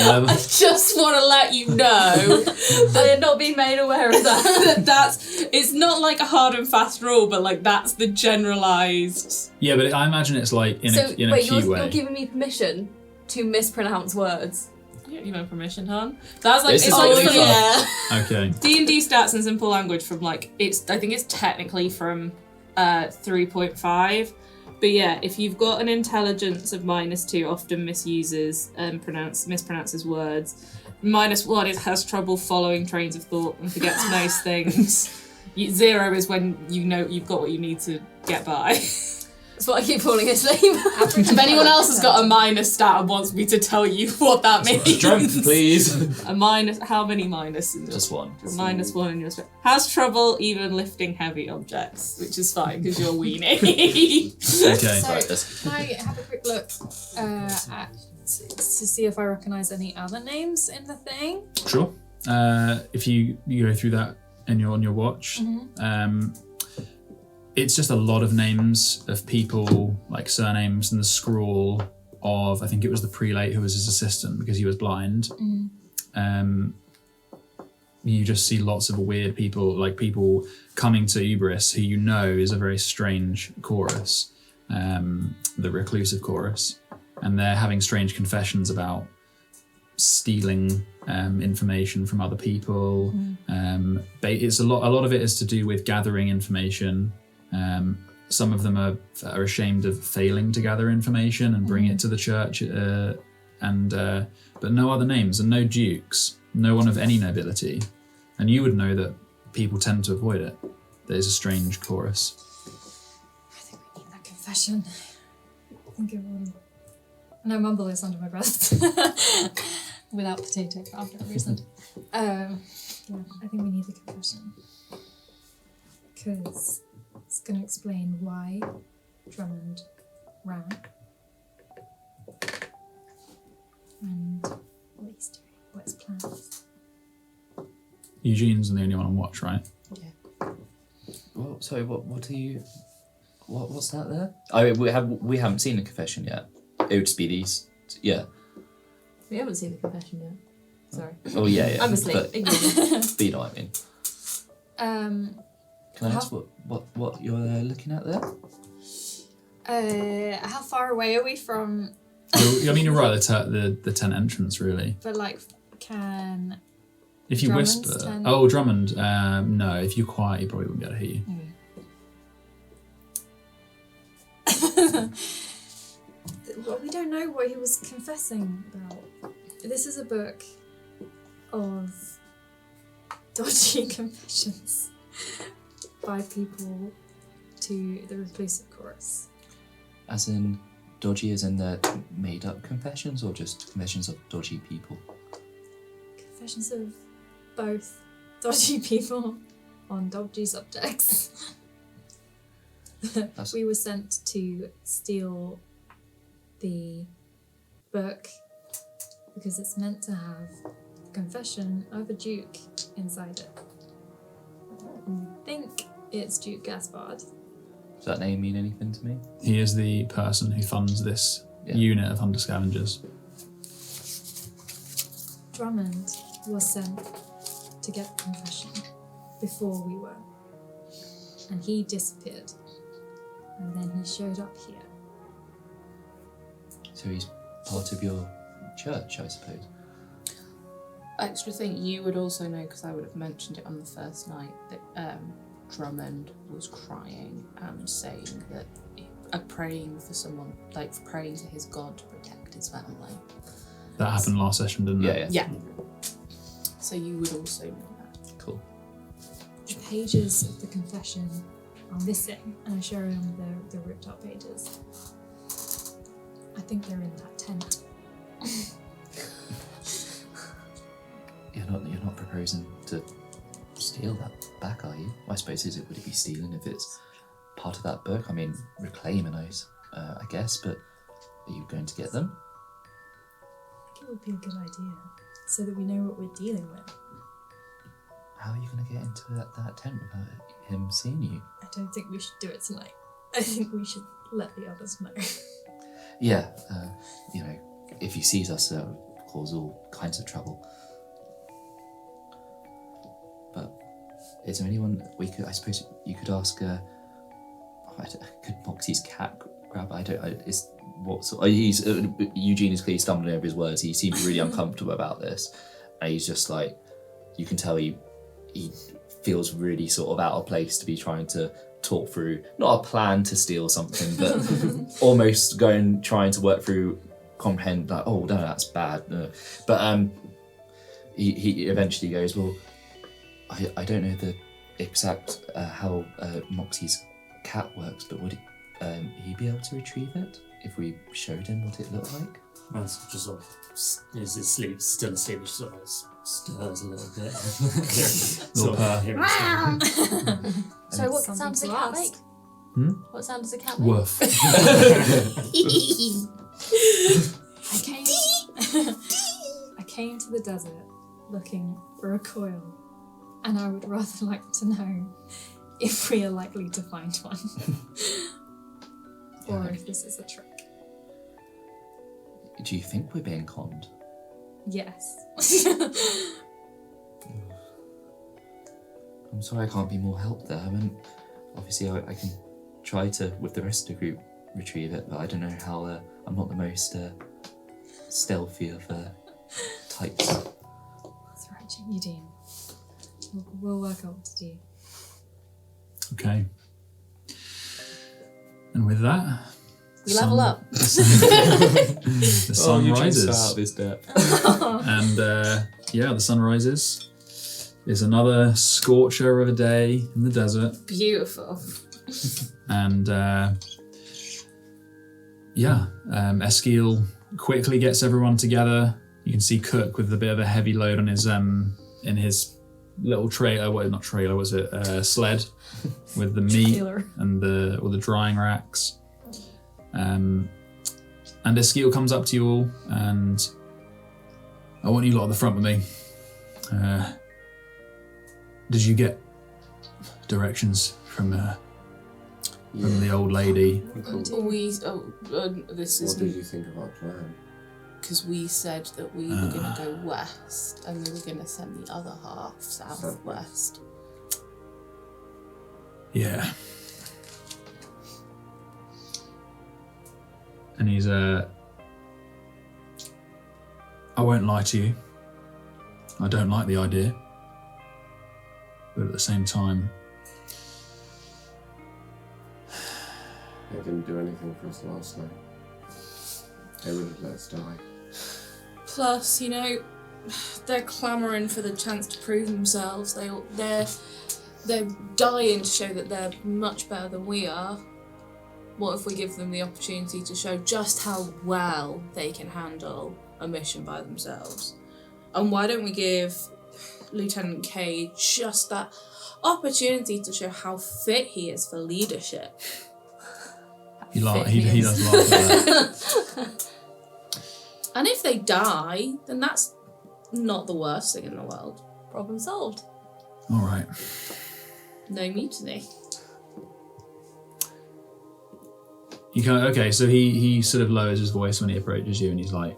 I just want to let you know I had not been made aware of that. it's not like a hard and fast rule, but like that's the generalized. Yeah, but I imagine it's like in a wait, cute you're way. giving me permission to mispronounce words. You don't even permission, hon. That's like This it's is like only from, fun. Okay. D&D stats in simple language from like I think it's technically from 3.5. But yeah, if you've got an intelligence of -2, often misuses and mispronounces words. -1 has trouble following trains of thought and forgets most things. 0 is when you know you've got what you need to get by. That's what I keep calling his name. If anyone else has got a minus stat and wants me to tell you what that means. Strength, please. A minus, how many minus in your Just one. -1 in your strength. Has trouble even lifting heavy objects, which is fine because you're weenie. Okay. Right, this. Can I have a quick look to see if I recognise any other names in the thing? Sure. If you go through that on your watch, it's just a lot of names of people, like surnames, and the scrawl of, I think it was the prelate who was his assistant because he was blind. You just see lots of weird people, like people coming to Ubris who you know is a very strange chorus, the reclusive chorus, and they're having strange confessions about stealing information from other people. It's a lot of it is to do with gathering information. Some of them are ashamed of failing to gather information and bring it to the church, but no other names and no dukes, no one of any nobility. And you would know that people tend to avoid it. There's a strange chorus. I think we need that confession. I think it will. And I mumble this under my breath. Without potato, for obvious reason. Yeah, I think we need the confession. Because it's going to explain why Drummond ran. And what he's doing, what his plan is. Eugene's the only one on watch, right? Well, sorry, what do you... What's that there? I mean, we haven't seen the confession yet. It would just be these... Yeah. We haven't seen the confession yet. Sorry. Oh, yeah. I'm asleep. But you know what I mean. Can I ask what you're looking at there? How far away are we from... I mean, you're right, the tent entrance, really. But like, can... If you Drummond's whisper... tent? Oh, Drummond. No, if you're quiet, he probably wouldn't be able to hear you. Well, we don't know what he was confessing about. This is a book of dodgy confessions by people to the reclusive chorus. As in, dodgy as in the made-up confessions, or just confessions of dodgy people? Confessions of both dodgy people on dodgy subjects. We were sent to steal the book because it's meant to have the confession of a duke inside it. I think it's Duke Gaspard. Does that name mean anything to me? He is the person who funds this unit of Hunter-scavengers. Drummond was sent to get the confession before we were. And he disappeared. And then he showed up here. So he's part of your church, I suppose. Extra thing, you would also know, because I would have mentioned it on the first night, that Drummond was crying and saying that praying for someone, like praying to his god to protect his family. That happened last session, didn't it? Yeah. So you would also know that. Cool. The pages of the confession are missing, and I show him the ripped up pages. I think they're in that tent. You're not proposing to steal that back, are you? I suppose would it be stealing if it's part of that book? I mean, reclaiming those, I guess, but are you going to get them? I think it would be a good idea, so that we know what we're dealing with. How are you going to get into that tent without him seeing you? I don't think we should do it tonight. I think we should let the others know. Yeah, if he sees us, it'll cause all kinds of trouble. But is there anyone we could? I suppose you could ask. Could Moxie's cat grab? Eugene is clearly stumbling over his words. He seems really uncomfortable about this, and he's just like, you can tell he feels really sort of out of place to be trying to talk through not a plan to steal something, but almost trying to work through, comprehend like, oh no, that's bad. No. But he eventually goes, well, I don't know the exact how Moxie's cat works, but would he be able to retrieve it if we showed him what it looked like? Well, it's just sort of, is it still asleep, which sort of stirs a little bit. Little purr. So what sound does a cat make? What sound does a cat make? Woof. I came to the desert looking for a coil, and I would rather like to know if we are likely to find one, or if this is a trick. Do you think we're being conned? Yes. I'm sorry I can't be more help there. I mean, obviously I can try to, with the rest of the group, retrieve it, but I don't know how, I'm not the most stealthy of types. That's right, Eugene. We'll work out what to do. Okay. And with that, we level up. The sun rises. Out of his depth. And the sun rises. It's another scorcher of a day in the desert. Beautiful. And Eskiel quickly gets everyone together. You can see Cook with a bit of a heavy load on his in his little sled with the meat and the drying racks. And Eskiel comes up to you all, and I want you lot at the front with me. Did you get directions from the old lady? This is. What did you think of our plan? Because we said that we were going to go west, and we were going to send the other half southwest. Yeah. And he's I won't lie to you. I don't like the idea. But at the same time, they didn't do anything for us last night. They would have let us die. Plus, they're clamouring for the chance to prove themselves. They're dying to show that they're much better than we are. What if we give them the opportunity to show just how well they can handle a mission by themselves? And why don't we give Lieutenant K just that opportunity to show how fit he is for leadership? He does laugh at that. And if they die, then that's not the worst thing in the world. Problem solved. All right. No mutiny. Okay, so he sort of lowers his voice when he approaches you, and he's like,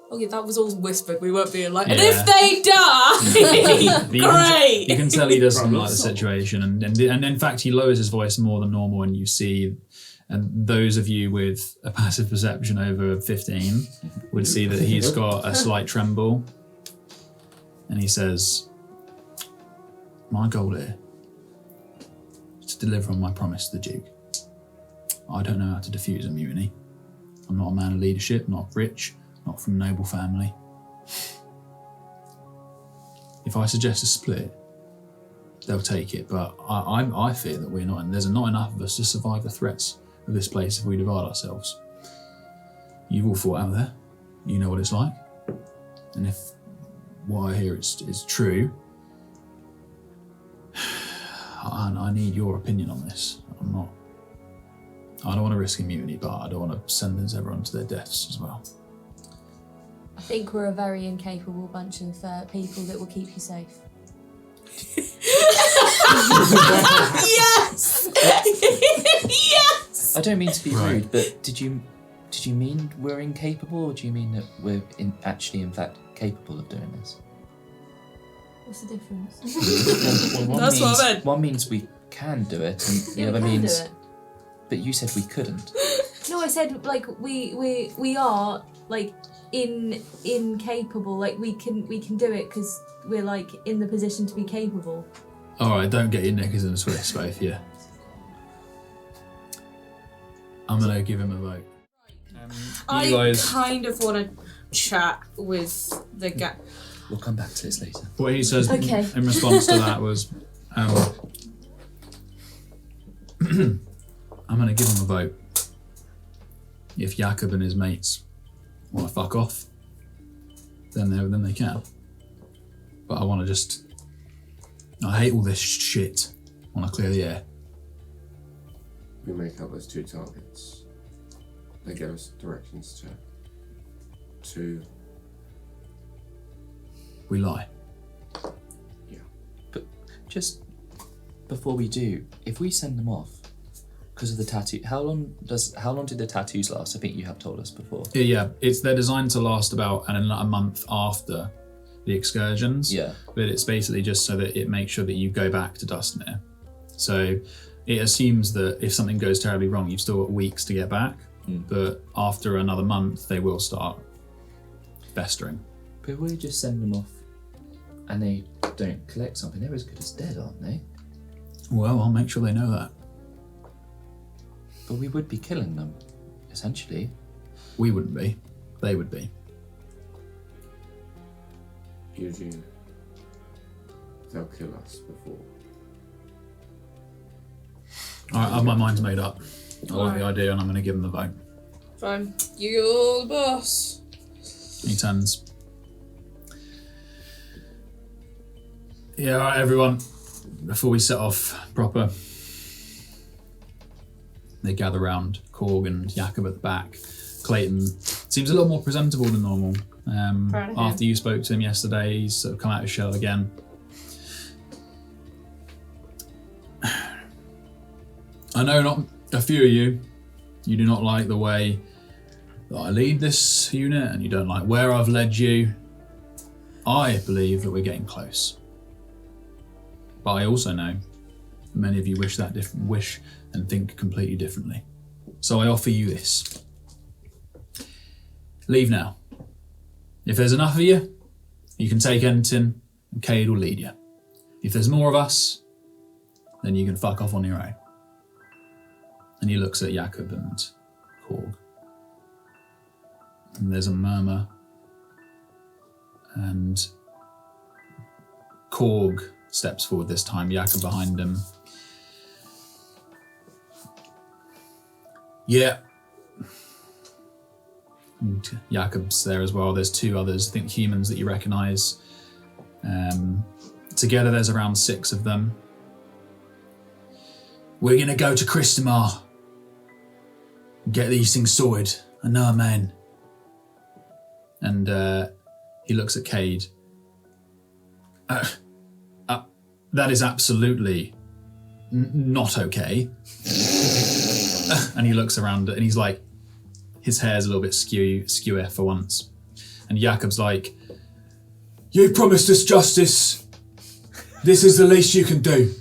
Okay, that was all whispered. We weren't being like, Yeah. and if they die, great. You can tell he doesn't like the situation, and in fact he lowers his voice more than normal, and you see, and those of you with a passive perception over 15 would see that he's got a slight tremble, and he says, "My goal here is to deliver on my promise to the Duke. I don't know how to defuse a mutiny. I'm not a man of leadership, not rich, not from a noble family. If I suggest a split, they'll take it, but I fear that there's not enough of us to survive the threats of this place if we divide ourselves. You've all fought out there. You know what it's like. And if what I hear is true, I need your opinion on this. I don't want to risk a mutiny, but I don't want to sentence everyone to their deaths as well." I think we're a very incapable bunch of people that will keep you safe. Yes! Yes! I don't mean to be rude, but did you mean we're incapable, or do you mean that we're actually, in fact, capable of doing this? What's the difference? Well, That's what I meant. one means we can do it, and the Yeah, other we can means. do it. But you said we couldn't. No, I said like we are like incapable. Like we can do it because we're like in the position to be capable. All right, don't get your knickers in a twist, both of you. I'm gonna give him a vote. I kind of want to chat with the guy. We'll come back to this later. What he says Okay. in response to that was, I'm going to give him a vote. If Jakob and his mates want to fuck off, then they can. But I want to I hate all this shit. I want to clear the air. We make out those two targets. They give us directions to. We lie. Yeah. But just before we do, if we send them off because of the tattoo, how long did the tattoos last? I think you have told us before. Yeah, they're designed to last about a month after the excursions. Yeah. But it's basically just so that it makes sure that you go back to Dustmere. So it assumes that if something goes terribly wrong, you've still got weeks to get back. But after another month, they will start festering. But if we just send them off and they don't collect something, they're as good as dead, aren't they? Well, I'll make sure they know that. But we would be killing them, essentially. We wouldn't be. They would be. Eugene, they'll kill us before. Alright, my mind's made up. I like the idea and I'm going to give him the vote. Fine. You're the boss. He turns. Yeah, alright everyone. Before we set off proper, they gather round Korg and Jakob at the back. Clayton seems a little more presentable than normal. After you spoke to him yesterday, he's sort of come out of his shell again. I know not a few of you do not like the way that I lead this unit, and you don't like where I've led you. I believe that we're getting close. But I also know many of you wish and think completely differently. So I offer you this. Leave now. If there's enough of you, you can take Enton and Cade will lead you. If there's more of us, then you can fuck off on your own. And he looks at Jakob and Korg. And there's a murmur. And Korg steps forward this time, Jakob behind him. Yeah. And Jakob's there as well. There's two others, I think humans that you recognise. Together there's around 6 of them. We're going to go to Christamar. Get these things sorted. I know a man. And he looks at Cade. That is absolutely not okay. And he looks around and he's like, his hair's a little bit skewer for once. And Jakob's like, you promised us justice. This is the least you can do.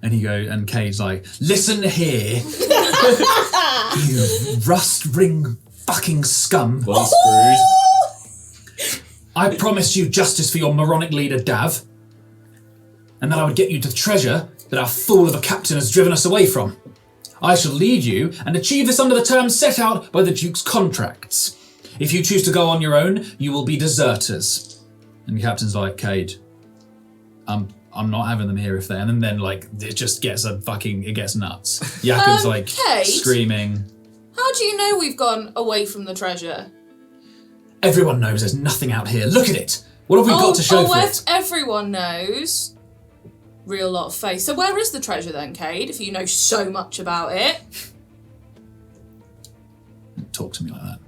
And Cade's like, listen here. You rust ring fucking scum. Well screwed. I promised you justice for your moronic leader, Dav. And that I would get you the treasure that our fool of a captain has driven us away from. I shall lead you and achieve this under the terms set out by the Duke's contracts. If you choose to go on your own, you will be deserters. And the captain's like, Cade, I'm not having them here if they... And then like, it just gets it gets nuts. Jakob's like, Cade? screaming. How do you know we've gone away from the treasure? Everyone knows there's nothing out here. Look at it. What have we got to show for it? Everyone knows. Real lot of faith. So where is the treasure then, Cade, if you know so much about it? Don't talk to me like that.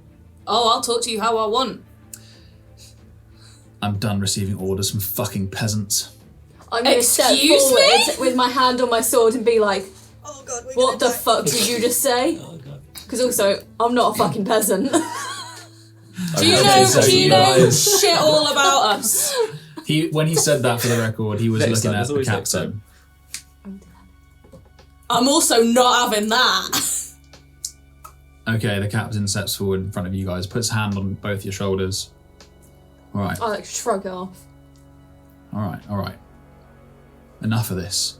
Oh, I'll talk to you how I want. I'm done receiving orders from fucking peasants. I'm going to step forward with my hand on my sword and be like, Oh god, what the fuck did you just say? Because also, I'm not a fucking peasant. Do you know shit all about us? When he said that for the record, he was Next looking time, at there's the always next captain. I'm also not having that. Okay, the captain steps forward in front of you guys, puts a hand on both your shoulders. All right. I shrug it off. All right. Enough of this.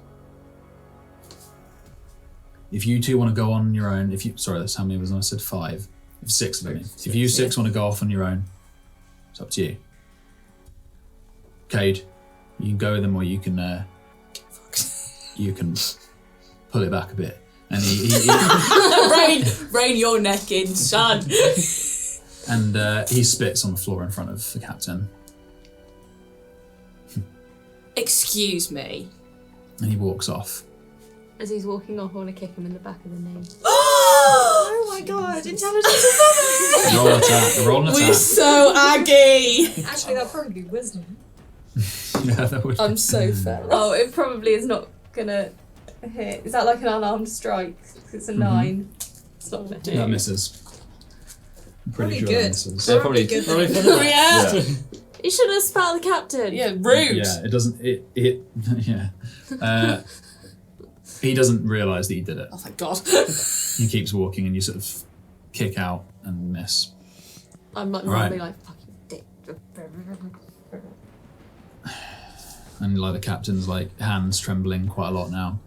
If you two want to go on your own, sorry, that's how many was I said 5. 6 of them. If you 6 want to go off on your own, it's up to you. Cade, you can go with them, or you can pull it back a bit. And he rein your neck in, son. And he spits on the floor in front of the captain. Excuse me. And he walks off. As he's walking off, I want to kick him in the back of the knee. Oh my god, intelligence is Roll an attack. We're so aggy. Actually, that'll probably be wisdom. Yeah, that would. I'm so feral. Oh, it probably is not gonna hit. Is that like an unarmed strike? It's a 9. It's not gonna hit. That misses. I'm pretty Probably sure good. that misses. Yeah, probably. good. Yeah. You should have spat the captain. Yeah, rude. Yeah, it doesn't. Yeah. He doesn't realise that he did it. Oh, thank God. He keeps walking, and you sort of kick out and miss. I'm like Right. normally like fucking dick. And like the captain's like hands trembling quite a lot now.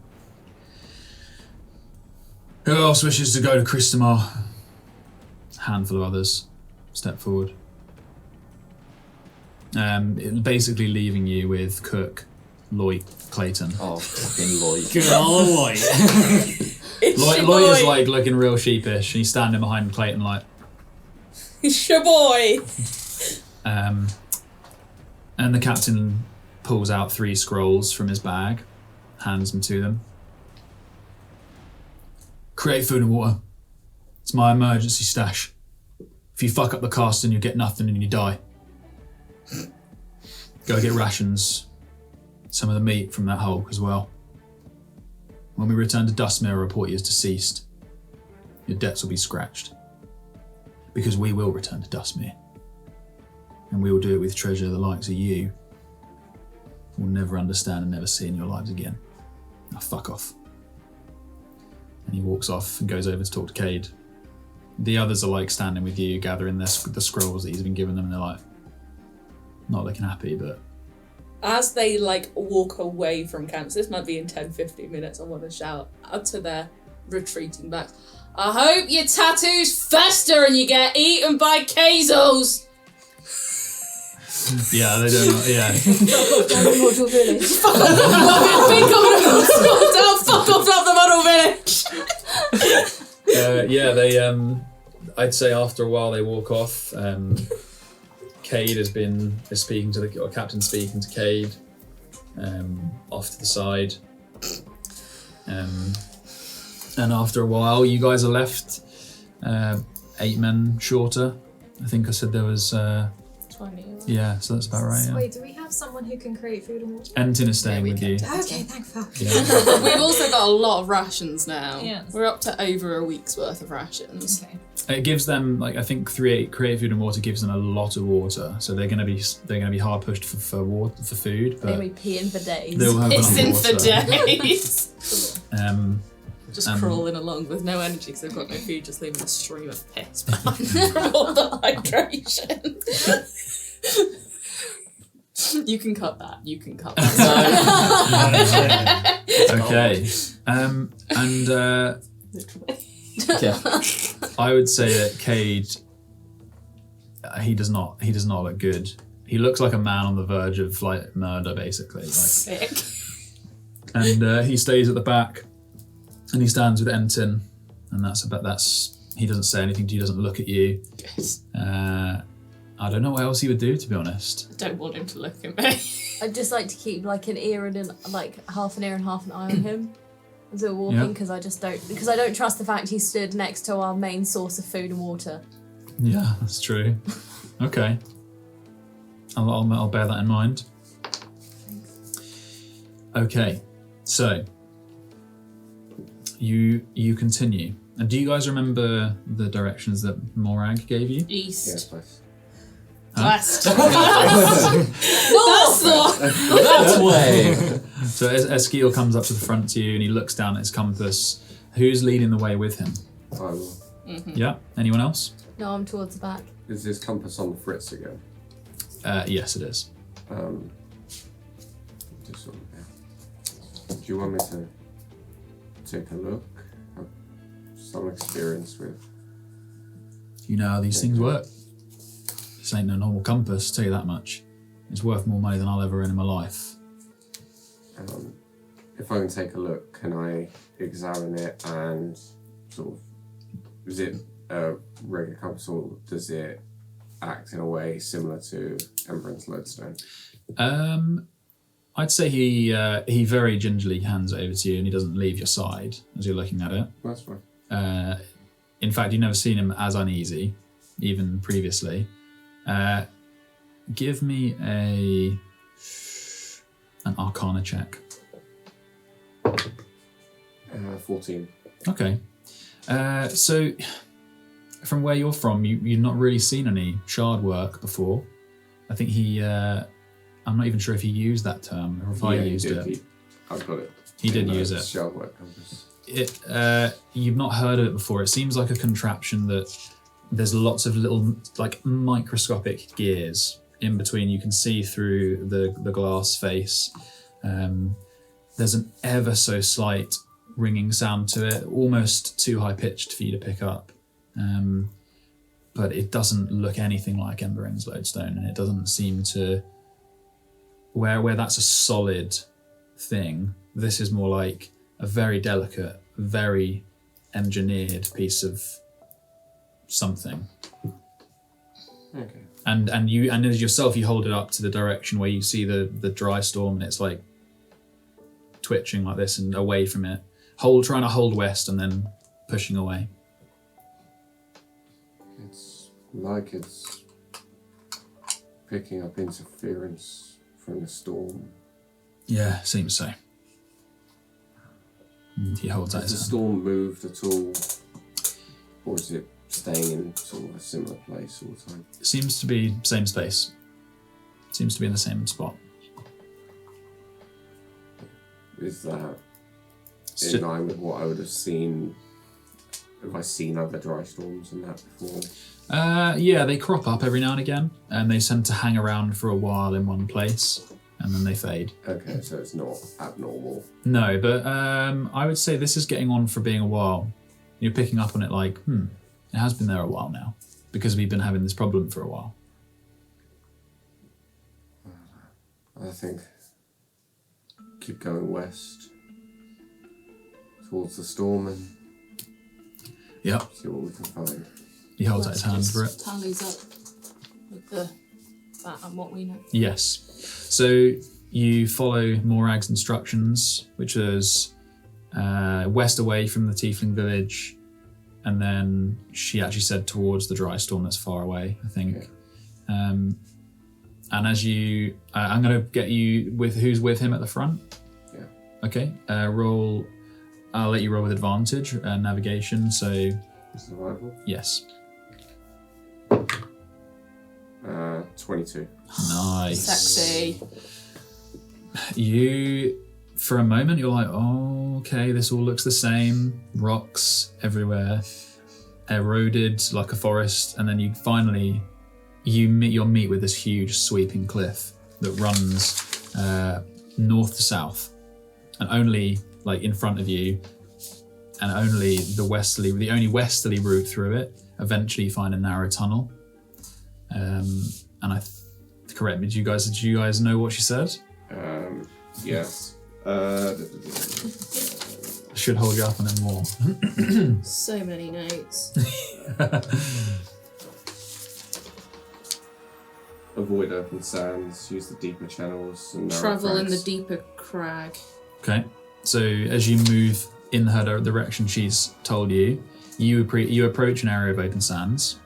Who else wishes to go to Christamar? A handful of others step forward. Basically leaving you with Cook, Lloyd Clayton. Oh, fucking Lloyd. Good old Lloyd. Lloyd is like looking real sheepish, and he's standing behind Clayton like. It's your boy. And the captain pulls out 3 scrolls from his bag, hands them to them. Create food and water. It's my emergency stash. If you fuck up the casting, you get nothing and you die. Go get rations. Some of the meat from that hulk as well. When we return to Dustmere, I'll report you as deceased. Your debts will be scratched. Because we will return to Dustmere. And we will do it with treasure the likes of you will never understand and never see in your lives again. Now fuck off. And he walks off and goes over to talk to Cade. The others are like standing with you, gathering the scrolls that he's been given them, and they're like, not looking happy, but... As they like walk away from camp, so this might be in 10-15 minutes, I want to shout out to their retreating backs. I hope your tattoos fester and you get eaten by Kazos! Yeah, they don't know, yeah. Fuck off down the model village. Fuck off down the model village! Yeah, they, I'd say after a while they walk off. Cade is speaking to the captain, speaking to Cade, off to the side. And after a while, you guys are left 8 men shorter. I think I said there was 20. yeah, so that's about right. Yeah. Wait, do we have someone who can create food and water? Enton is staying with you. Okay, thank fuck. Yeah. We've also got a lot of rations now. Yes. We're up to over a week's worth of rations. Okay. It gives them, like, I think create food and water gives them a lot of water, so they're gonna be hard pushed for food, They'll but be peeing for days. they'll have It's in enough for water. days. Just Um, crawling along with no energy because they've got no food, just leaving a stream of piss behind them from all the hydration. You can cut that. Okay. Yeah. I would say that Cade, he does not look good. He looks like a man on the verge of like murder, basically. Like, Sick. and he stays at the back, and he stands with Enton, and he doesn't say anything to you, doesn't look at you. I don't know what else he would do, to be honest. I don't want him to look at me. I'd just like to keep like an ear and half an ear and half an eye on him as we're walking, because I don't trust the fact he stood next to our main source of food and water. Yeah, that's true. Okay. I'll bear that in mind. Okay, so you continue. And do you guys remember the directions that Morag gave you? East. Yes, please. West. That way. So Eskiel comes up to the front to you and he looks down at his compass. Who's leading the way with him? I will. Mm-hmm. Yeah. Anyone else? No, I'm towards the back. Is this compass on the fritz again? Yes, it is. Just sort of, yeah. Do you want me to take a look? Have some experience with. You know how these things work. This ain't no normal compass, tell you that much. It's worth more money than I'll ever earn in my life. If I can take a look, can I examine it and sort of, is it a regular compass or does it act in a way similar to Emperor's Lodestone? I'd say he very gingerly hands it over to you and he doesn't leave your side as you're looking at it. That's fine. In fact, you've never seen him as uneasy, even previously. Give me an Arcana check. 14. Okay. So, from where you're from, you've not really seen any shard work before. I think I'm not even sure if he used that term or if I used it. I've got it. He did use it. Shard work compass. You've not heard of it before. It seems like a contraption that there's lots of little, like, microscopic gears in between. You can see through the glass face. There's an ever so slight ringing sound to it, almost too high pitched for you to pick up. But it doesn't look anything like Embering's lodestone, and it doesn't seem to where that's a solid thing. This is more like a very delicate, very engineered piece of something. Okay. And as yourself, you hold it up to the direction where you see the dry storm, and it's like twitching like this and away from it. Trying to hold west and then pushing away. It's like it's picking up interference from the storm. Yeah, seems so. And he holds out Has the his hand. storm moved at all? Or is it staying in sort of a similar place all the time? Seems to be same space. Seems to be in the same spot. Is that It's in line with what I would have seen? Have I seen other dry storms and that before? Yeah, they crop up every now and again, and they tend to hang around for a while in one place, and then they fade. Okay, so it's not abnormal. No, but I would say this is getting on for being a while. You're picking up on it like, it has been there a while now, because we've been having this problem for a while. I think keep going west towards the storm and Yep. see what we can find. He holds out his hand for it. Tallies up with that and what we know. Yes. So you follow Morag's instructions, which was west away from the Tiefling village, and then she actually said towards the dry storm that's far away, I think. Yeah. And as you, I'm going to get you with who's with him at the front. Yeah. Okay. Roll. I'll let you roll with advantage, navigation. So Survival. yes. 22. Nice. Sexy. You, for a moment, you're like, oh, okay, this all looks the same. Rocks everywhere, eroded like a forest, and then you finally, you'll meet with this huge sweeping cliff that runs north to south, and only like in front of you, and only the only westerly route through it. Eventually, you find a narrow tunnel. And correct me. Did you guys know what she said? Yes. Should hold you up on it more. So many notes. Avoid open sands, use the deeper channels, and narrow Travel in the cracks. deeper crag. Okay. So as you move in her direction she's told you, you approach an area of open sands,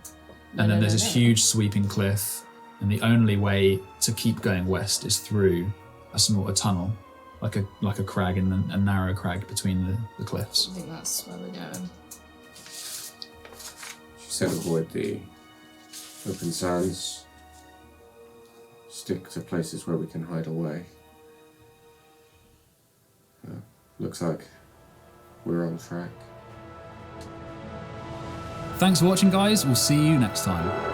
and then there's this huge sweeping cliff, and the only way to keep going west is through a tunnel, like a crag and a narrow crag between the cliffs. I think that's where we're going. She said avoid the open sands. Stick to places where we can hide away. Looks like we're on track. Thanks for watching, guys. We'll see you next time.